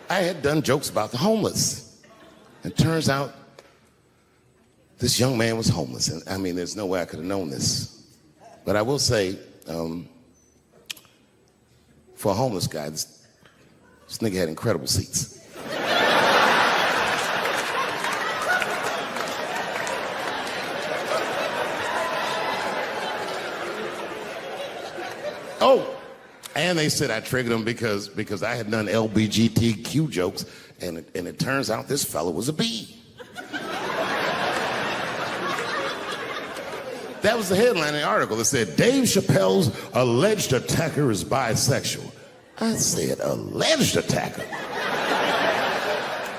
I had done jokes about the homeless. It turns out this young man was homeless. And I mean, there's no way I could have known this. But I will say, for a homeless guy, this nigga had incredible seats. Oh, and they said I triggered him because I had done LBGTQ jokes, and it turns out this fella was a B. That was the headline in the article. It said, Dave Chappelle's alleged attacker is bisexual. I said, alleged attacker?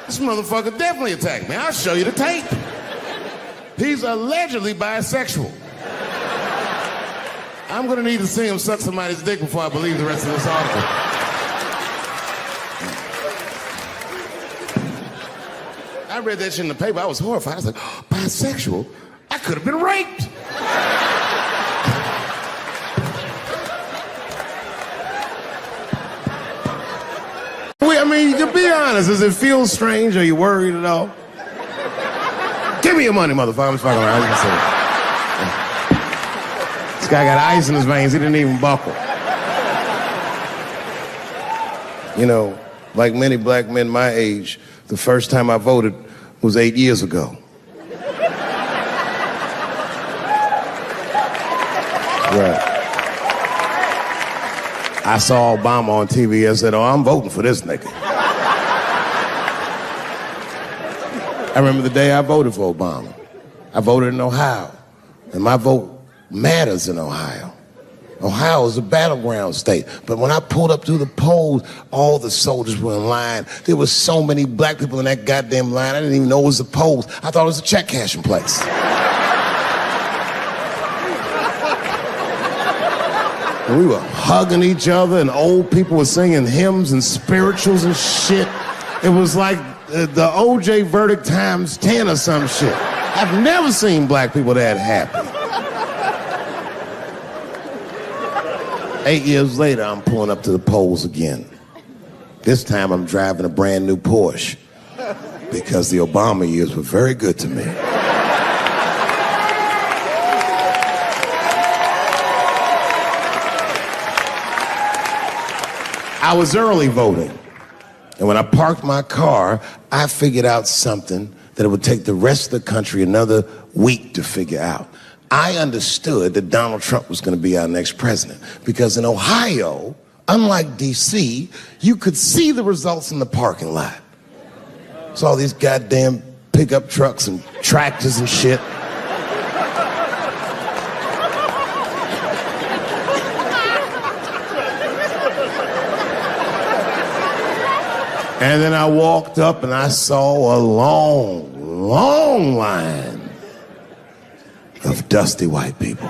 This motherfucker definitely attacked me. I'll show you the tape. He's allegedly bisexual. I'm gonna need to see him suck somebody's dick before I believe the rest of this article. I read that shit in the paper. I was horrified. I was like, oh, bisexual? I could have been raped. I mean, you can be honest. Does it feel strange? Are you worried at all? Give me your money, motherfucker. I'm just fucking around. This guy got ice in his veins. He didn't even buckle. You know, like many black men my age, the first time I voted was 8 years ago. Right. I saw Obama on TV and said, oh, I'm voting for this nigga. I remember the day I voted for Obama. I voted in Ohio, and my vote matters in Ohio. Ohio is a battleground state, but when I pulled up to the polls, all the soldiers were in line. There were so many black people in that goddamn line, I didn't even know it was the polls. I thought it was a check cashing place. And we were hugging each other, and old people were singing hymns and spirituals and shit. It was like the OJ verdict times 10 or some shit. I've never seen black people that happy. 8 years later, I'm pulling up to the polls again. This time I'm driving a brand new Porsche because the Obama years were very good to me. I was early voting, and when I parked my car, I figured out something that it would take the rest of the country another week to figure out. I understood that Donald Trump was going to be our next president because in Ohio, unlike D.C., you could see the results in the parking lot. It's all these goddamn pickup trucks and tractors and shit. And then I walked up and I saw a long, long line of dusty white people.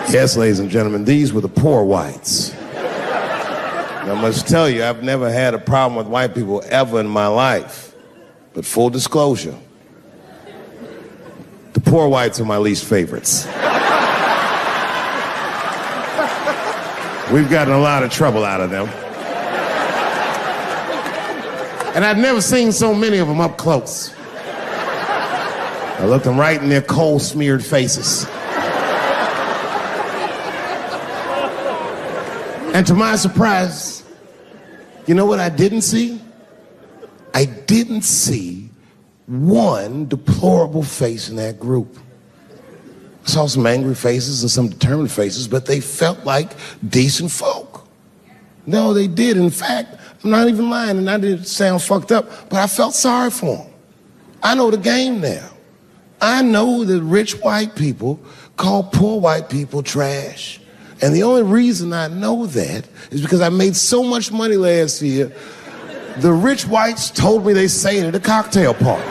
Yes, ladies and gentlemen, these were the poor whites. And I must tell you, I've never had a problem with white people ever in my life. But full disclosure, the poor whites are my least favorites. We've gotten a lot of trouble out of them. And I've never seen so many of them up close. I looked them right in their coal-smeared faces. And to my surprise, you know what I didn't see? I didn't see one deplorable face in that group. I saw some angry faces and some determined faces, but they felt like decent folk. No, they did. In fact, I'm not even lying, and I didn't sound fucked up, but I felt sorry for them. I know the game now. I know that rich white people call poor white people trash, And the only reason I know that is because I made so much money last year, the rich whites told me they say it at a cocktail party.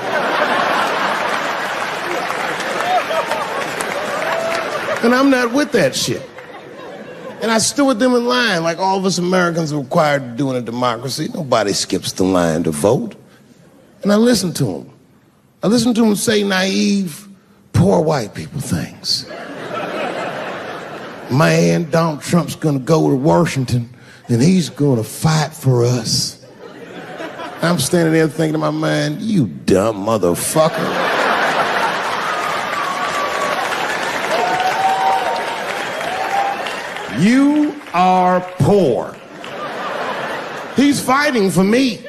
And I'm not with that shit. And I stood with them in line like all of us Americans are required to do in a democracy. Nobody skips the line to vote. And I listened to them. I listened to them say naive, poor white people things. Man, Donald Trump's gonna go to Washington and he's gonna fight for us. I'm standing there thinking in my mind, you dumb motherfucker. You are poor. He's fighting for me.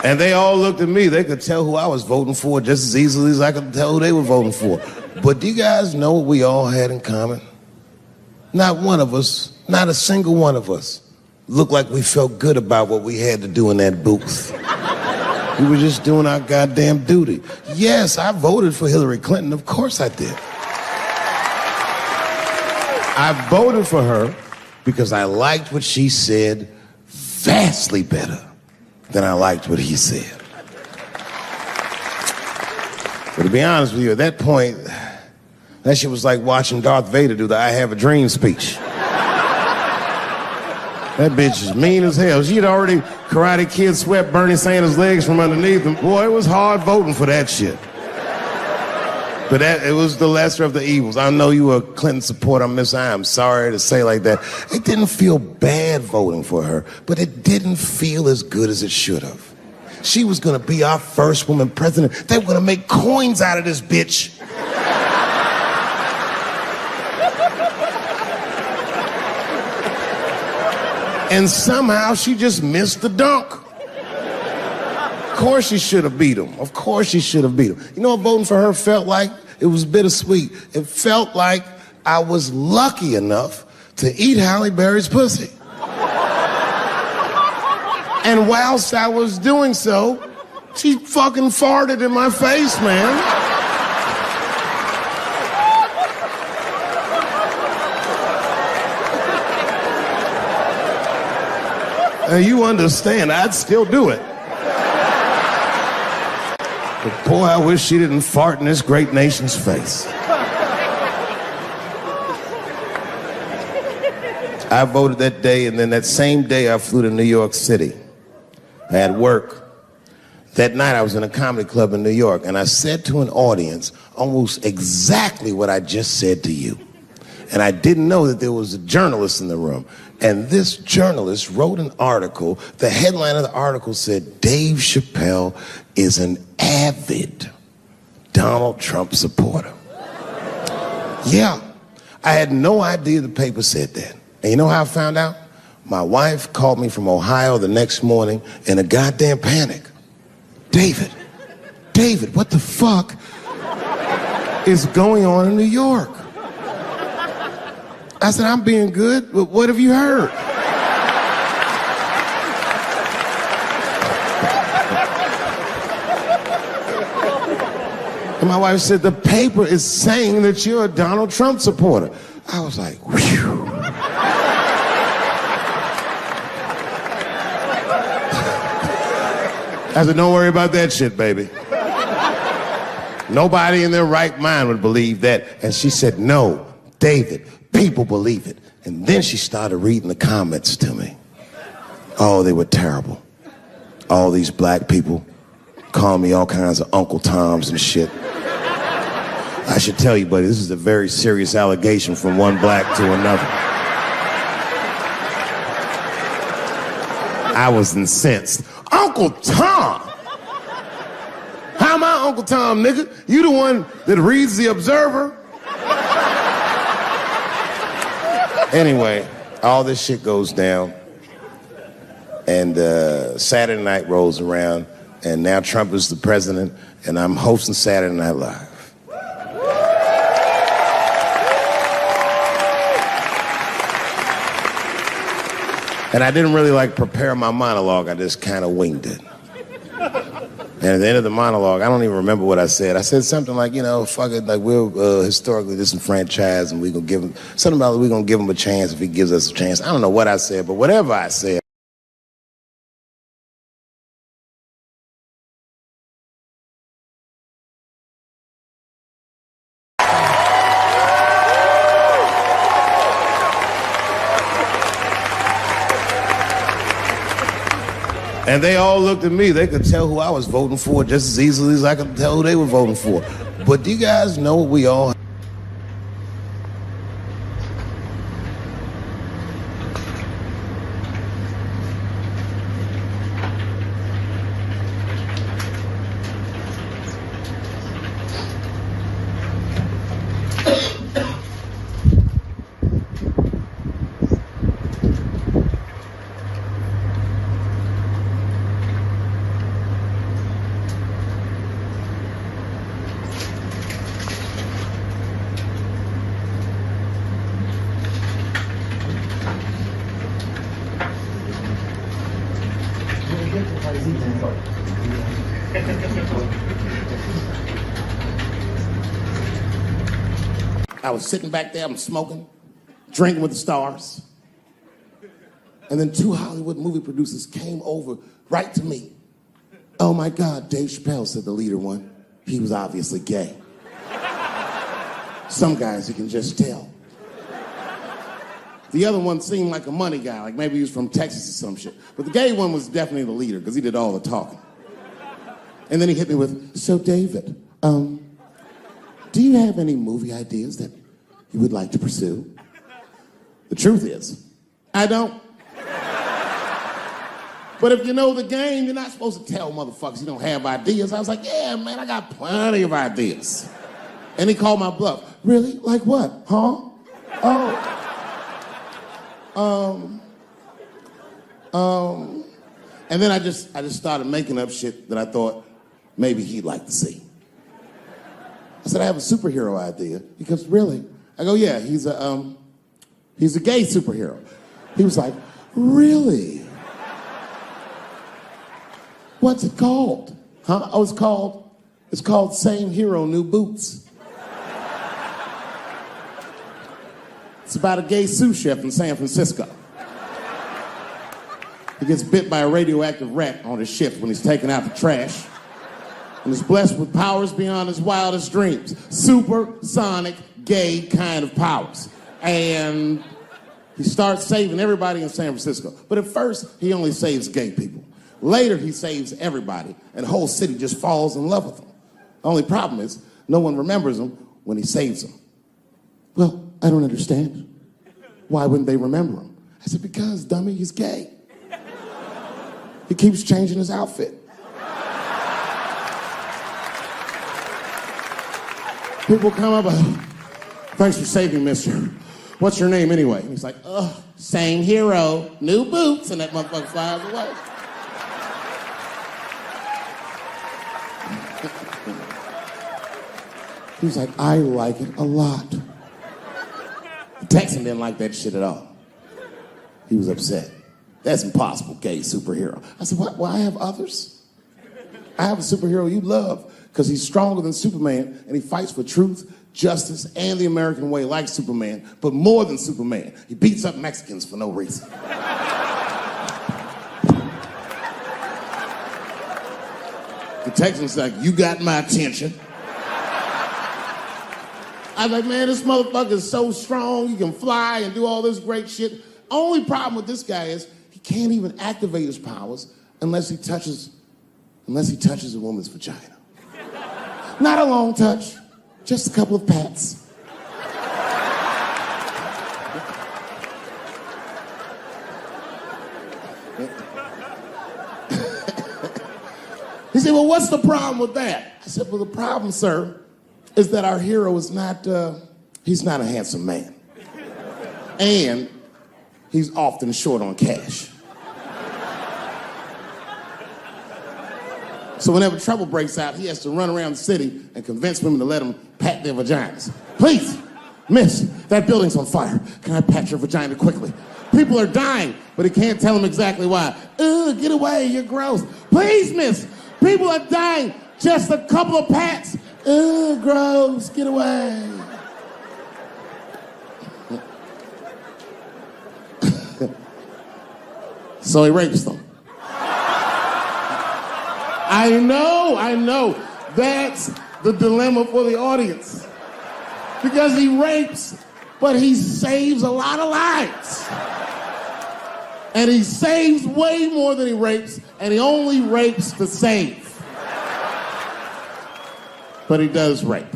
And they all looked at me. They could tell who I was voting for just as easily as I could tell who they were voting for. But do you guys know what we all had in common? Not one of us, not a single one of us, looked like we felt good about what we had to do in that booth. We were just doing our goddamn duty. Yes, I voted for Hillary Clinton. Of course I did. I voted for her because I liked what she said vastly better than I liked what he said. But to be honest with you, at that point, that shit was like watching Darth Vader do the I Have a Dream speech. That bitch is mean as hell. She'd already Karate Kid swept Bernie Sanders' legs from underneath him. Boy, it was hard voting for that shit. But it was the lesser of the evils. I know you were a Clinton supporter, Miss I. I'm sorry to say like that. It didn't feel bad voting for her, but it didn't feel as good as it should have. She was gonna be our first woman president. They were gonna make coins out of this bitch. And somehow she just missed the dunk. Of course she should have beat him. Of course she should have beat him. You know what voting for her felt like? It was bittersweet. It felt like I was lucky enough to eat Halle Berry's pussy. And whilst I was doing so, she fucking farted in my face, man. You understand, I'd still do it. But boy, I wish she didn't fart in this great nation's face. I voted that day, and then that same day I flew to New York City. I had work. That night I was in a comedy club in New York, and I said to an audience almost exactly what I just said to you. And I didn't know that there was a journalist in the room. And this journalist wrote an article. The headline of the article said, Dave Chappelle is an avid Donald Trump supporter. Yeah, I had no idea the paper said that. And you know how I found out? My wife called me from Ohio the next morning in a goddamn panic. David, what the fuck is going on in New York? I said, I'm being good, but what have you heard? And my wife said, the paper is saying that you're a Donald Trump supporter. I was like, whew. I said, don't worry about that shit, baby. Nobody in their right mind would believe that. And she said, no, David, people believe it. And then she started reading the comments to me. Oh, they were terrible. All these black people calling me all kinds of Uncle Toms and shit. I should tell you, buddy, this is a very serious allegation from one black to another. I was incensed. Uncle Tom? How am I Uncle Tom, nigga? You the one that reads The Observer? Anyway, all this shit goes down, and Saturday night rolls around, and now Trump is the president, and I'm hosting Saturday Night Live. And I didn't really like prepare my monologue. I just kind of winged it. And at the end of the monologue, I don't even remember what I said. I said something like, fuck it, like we're historically disenfranchised and we're going to give him, something about we're going to give him a chance if he gives us a chance. I don't know what I said, but whatever I said. And they all looked at me. They could tell who I was voting for just as easily as I could tell who they were voting for. But do you guys know what we all I was sitting back there, I'm smoking, drinking with the stars. And then 2 Hollywood movie producers came over right to me. Oh my God, Dave Chappelle, said the leader one. He was obviously gay. Some guys you can just tell. The other one seemed like a money guy, like maybe he was from Texas or some shit. But the gay one was definitely the leader because he did all the talking. And then he hit me with, so David, do you have any movie ideas that you would like to pursue? The truth is, I don't. But if you know the game, you're not supposed to tell motherfuckers you don't have ideas. I was like, yeah, man, I got plenty of ideas. And he called my bluff. Really? Like what? Huh? And then I just started making up shit that I thought maybe he'd like to see. I said, I have a superhero idea. He goes, really? I go, yeah, he's a gay superhero. He was like, really? What's it called? Huh? Oh, it's called Same Hero, New Boots. It's about a gay sous chef in San Francisco. He gets bit by a radioactive rat on his shift when he's taking out the trash. And is blessed with powers beyond his wildest dreams. Supersonic, gay kind of powers. And he starts saving everybody in San Francisco. But at first, he only saves gay people. Later, he saves everybody, and the whole city just falls in love with him. The only problem is, no one remembers him when he saves them. Well, I don't understand. Why wouldn't they remember him? I said, because, dummy, he's gay. He keeps changing his outfit. People come up, thanks for saving, mister. What's your name anyway? And he's like, same hero, new boots, and that motherfucker flies away. He's like, I like it a lot. The Texan didn't like that shit at all. He was upset. That's impossible, gay superhero. I said, what? Well, I have others. I have a superhero you love because he's stronger than Superman and he fights for truth, justice, and the American way like Superman, but more than Superman. He beats up Mexicans for no reason. The Texan's like, you got my attention. I was like, man, this motherfucker is so strong, he can fly and do all this great shit. Only problem with this guy is he can't even activate his powers unless he touches a woman's vagina. Not a long touch, just a couple of pats. He said, well, what's the problem with that? I said, well, the problem, sir, is that our hero is not, he's not a handsome man. And he's often short on cash. So whenever trouble breaks out, he has to run around the city and convince women to let him pat their vaginas. Please, miss, that building's on fire. Can I pat your vagina quickly? People are dying, but he can't tell them exactly why. Ugh, get away, you're gross. Please, miss, people are dying. Just a couple of pats. Ugh, gross, get away. So he rapes them. I know. That's the dilemma for the audience. Because he rapes, but he saves a lot of lives. And he saves way more than he rapes, and he only rapes to save. But he does rape.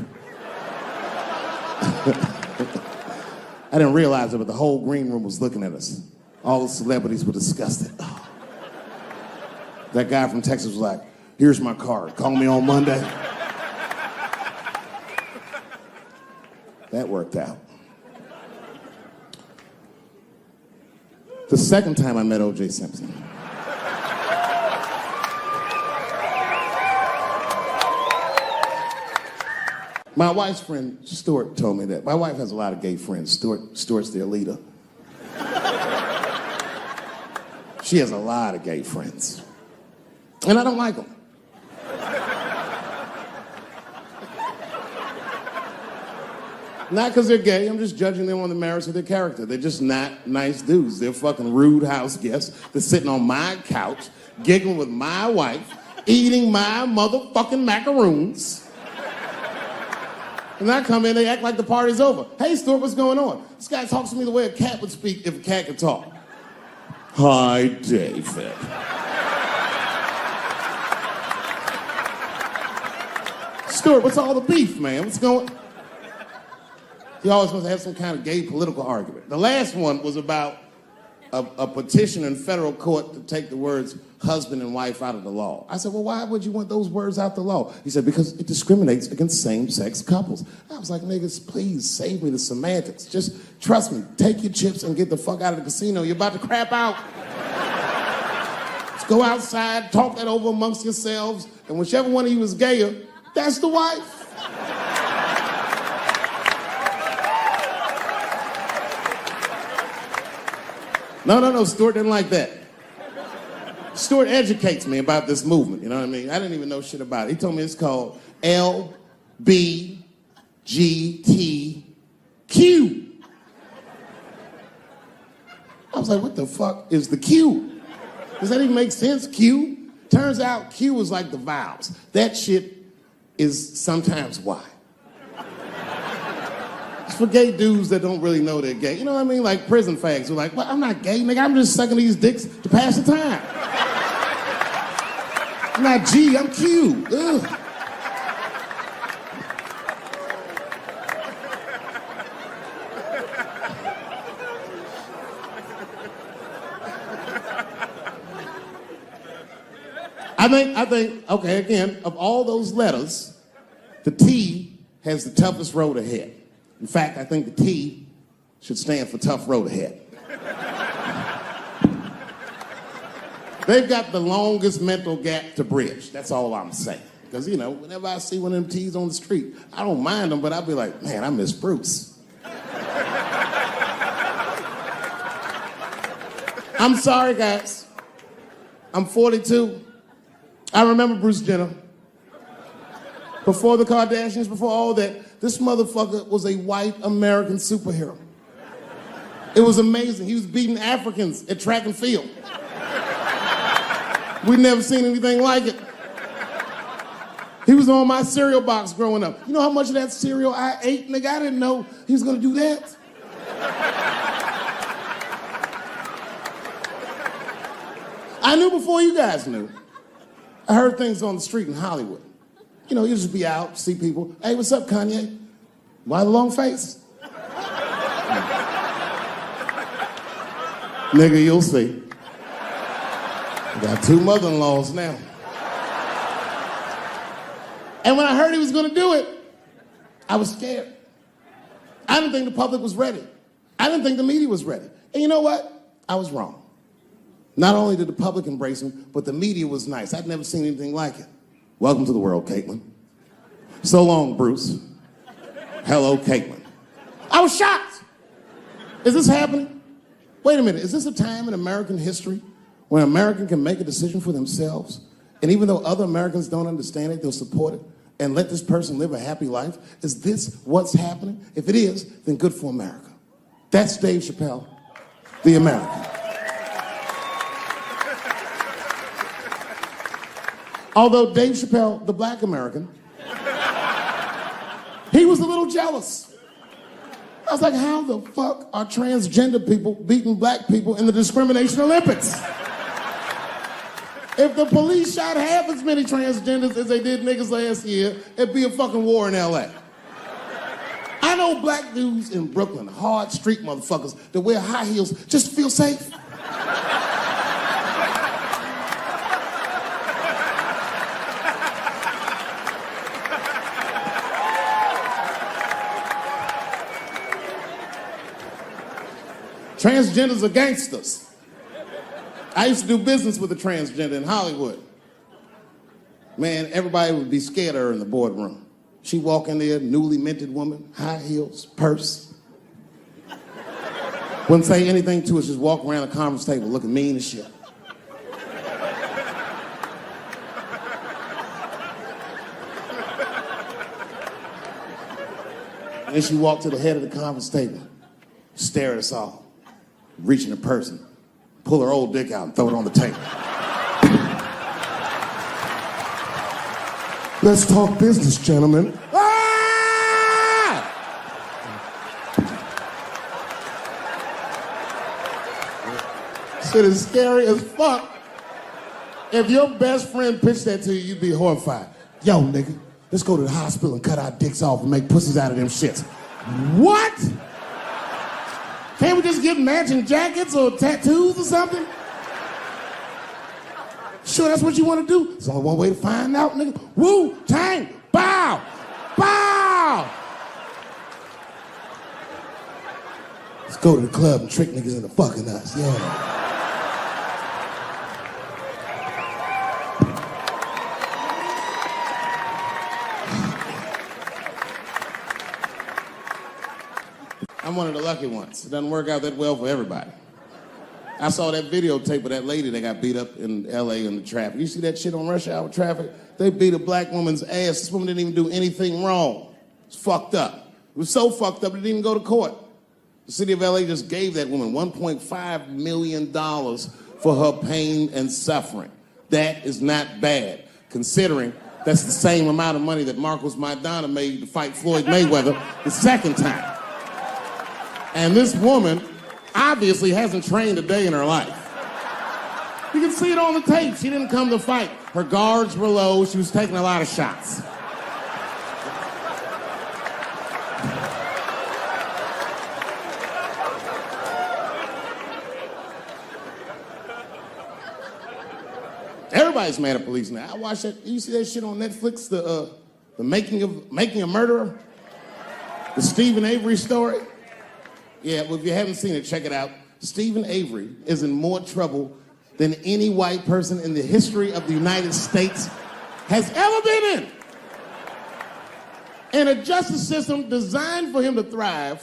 I didn't realize it, but the whole green room was looking at us. All the celebrities were disgusted. Oh. That guy from Texas was like, here's my card, call me on Monday. That worked out. The second time I met O.J. Simpson. My wife's friend, Stuart, told me that. My wife has a lot of gay friends. Stuart's their leader. She has a lot of gay friends. And I don't like them. Not because they're gay, I'm just judging them on the merits of their character. They're just not nice dudes. They're fucking rude house guests. They're sitting on my couch, giggling with my wife, eating my motherfucking macaroons. And I come in, they act like the party's over. Hey, Stuart, what's going on? This guy talks to me the way a cat would speak if a cat could talk. Hi, David. Stuart, what's all the beef, man? What's going on? He always wants to have some kind of gay political argument. The last one was about a petition in federal court to take the words husband and wife out of the law. I said, well, why would you want those words out the law? He said, because it discriminates against same-sex couples. I was like, niggas, please save me the semantics. Just trust me, take your chips and get the fuck out of the casino. You're about to crap out. Let's go outside, talk that over amongst yourselves, and whichever one of you is gayer, that's the wife. No, Stuart didn't like that. Stuart educates me about this movement, you know what I mean? I didn't even know shit about it. He told me it's called LBGTQ. I was like, what the fuck is the Q? Does that even make sense, Q? Turns out Q was like the vowels. That shit is sometimes Y. It's for gay dudes that don't really know they're gay. You know what I mean? Like prison fags who are like, well, I'm not gay, nigga. I'm just sucking these dicks to pass the time. I'm not G, I'm Q. Ugh. I think, okay, again, of all those letters, the T has the toughest road ahead. In fact, I think the T should stand for tough road ahead. They've got the longest mental gap to bridge. That's all I'm saying. Because, you know, whenever I see one of them T's on the street, I don't mind them, but I'll be like, man, I miss Bruce. I'm sorry, guys. I'm 42. I remember Bruce Jenner. Before the Kardashians, before all that, this motherfucker was a white American superhero. It was amazing. He was beating Africans at track and field. We'd never seen anything like it. He was on my cereal box growing up. You know how much of that cereal I ate, nigga? I didn't know he was gonna do that. I knew before you guys knew. I heard things on the street in Hollywood. You know, you just be out, see people. Hey, what's up, Kanye? Why the long face? Nigga, you'll see. I got 2 mother-in-laws now. And when I heard he was gonna do it, I was scared. I didn't think the public was ready. I didn't think the media was ready. And you know what? I was wrong. Not only did the public embrace him, but the media was nice. I'd never seen anything like it. Welcome to the world, Caitlin. So long, Bruce. Hello, Caitlin. I was shocked. Is this happening? Wait a minute, is this a time in American history when an American can make a decision for themselves? And even though other Americans don't understand it, they'll support it and let this person live a happy life? Is this what's happening? If it is, then good for America. That's Dave Chappelle, the American. Although Dave Chappelle, the black American, he was a little jealous. I was like, how the fuck are transgender people beating black people in the discrimination Olympics? If the police shot half as many transgenders as they did niggas last year, it'd be a fucking war in LA. I know black dudes in Brooklyn, hard street motherfuckers that wear high heels just to feel safe. Transgenders are gangsters. I used to do business with a transgender in Hollywood. Man, everybody would be scared of her in the boardroom. She'd walk in there, newly minted woman, high heels, purse. Wouldn't say anything to us, just walk around the conference table looking mean as shit. And then she walked to the head of the conference table, stare at us all, reach in her purse and pull her old dick out and throw it on the table. Let's talk business, gentlemen. Ah! Shit is scary as fuck. If your best friend pitched that to you, you'd be horrified. Yo, nigga, let's go to the hospital and cut our dicks off and make pussies out of them shits. What? Can't we just get matching jackets or tattoos or something? Sure, that's what you want to do? There's only one way to find out, nigga. Wu-Tang, bow, bow. Let's go to the club and trick niggas into fucking us, yeah. I'm one of the lucky ones. It doesn't work out that well for everybody. I saw that videotape of that lady that got beat up in LA in the traffic. You see that shit on rush hour traffic? They beat a black woman's ass. This woman didn't even do anything wrong. It's fucked up. It was so fucked up it didn't even go to court. The city of LA just gave that woman $1.5 million for her pain and suffering. That is not bad, considering that's the same amount of money that Marcos Maidana made to fight Floyd Mayweather the second time. And this woman obviously hasn't trained a day in her life. You can see it on the tape. She didn't come to fight. Her guards were low. She was taking a lot of shots. Everybody's mad at police now. I watched that. You see that shit on Netflix? The making a murderer? The Stephen Avery story? Yeah, well, if you haven't seen it, check it out. Stephen Avery is in more trouble than any white person in the history of the United States has ever been in. In a justice system designed for him to thrive,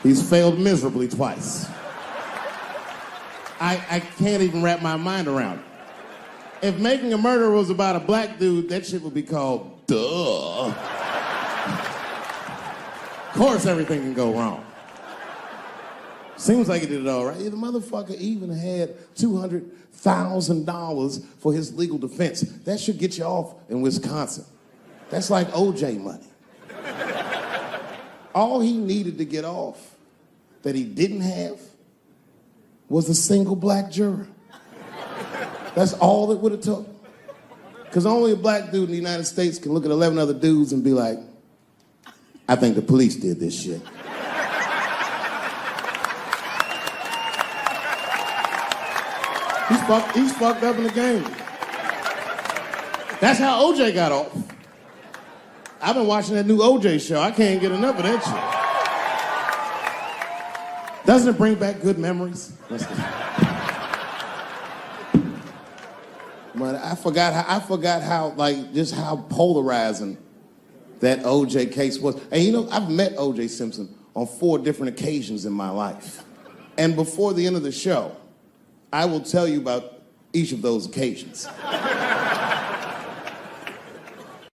he's failed miserably twice. I can't even wrap my mind around it. If Making a Murderer was about a black dude, that shit would be called Duh. Of course everything can go wrong. Seems like he did it all right. The motherfucker even had $200,000 for his legal defense. That should get you off in Wisconsin. That's like OJ money. All he needed to get off that he didn't have was a single black juror. That's all it would have took. Because only a black dude in the United States can look at 11 other dudes and be like, I think the police did this shit. He's fucked up in the game. That's how OJ got off. I've been watching that new OJ show. I can't get enough of that shit. Doesn't it bring back good memories? But I forgot how like just how polarizing that OJ case was. And you know, I've met OJ Simpson on 4 different occasions in my life. And before the end of the show, I will tell you about each of those occasions.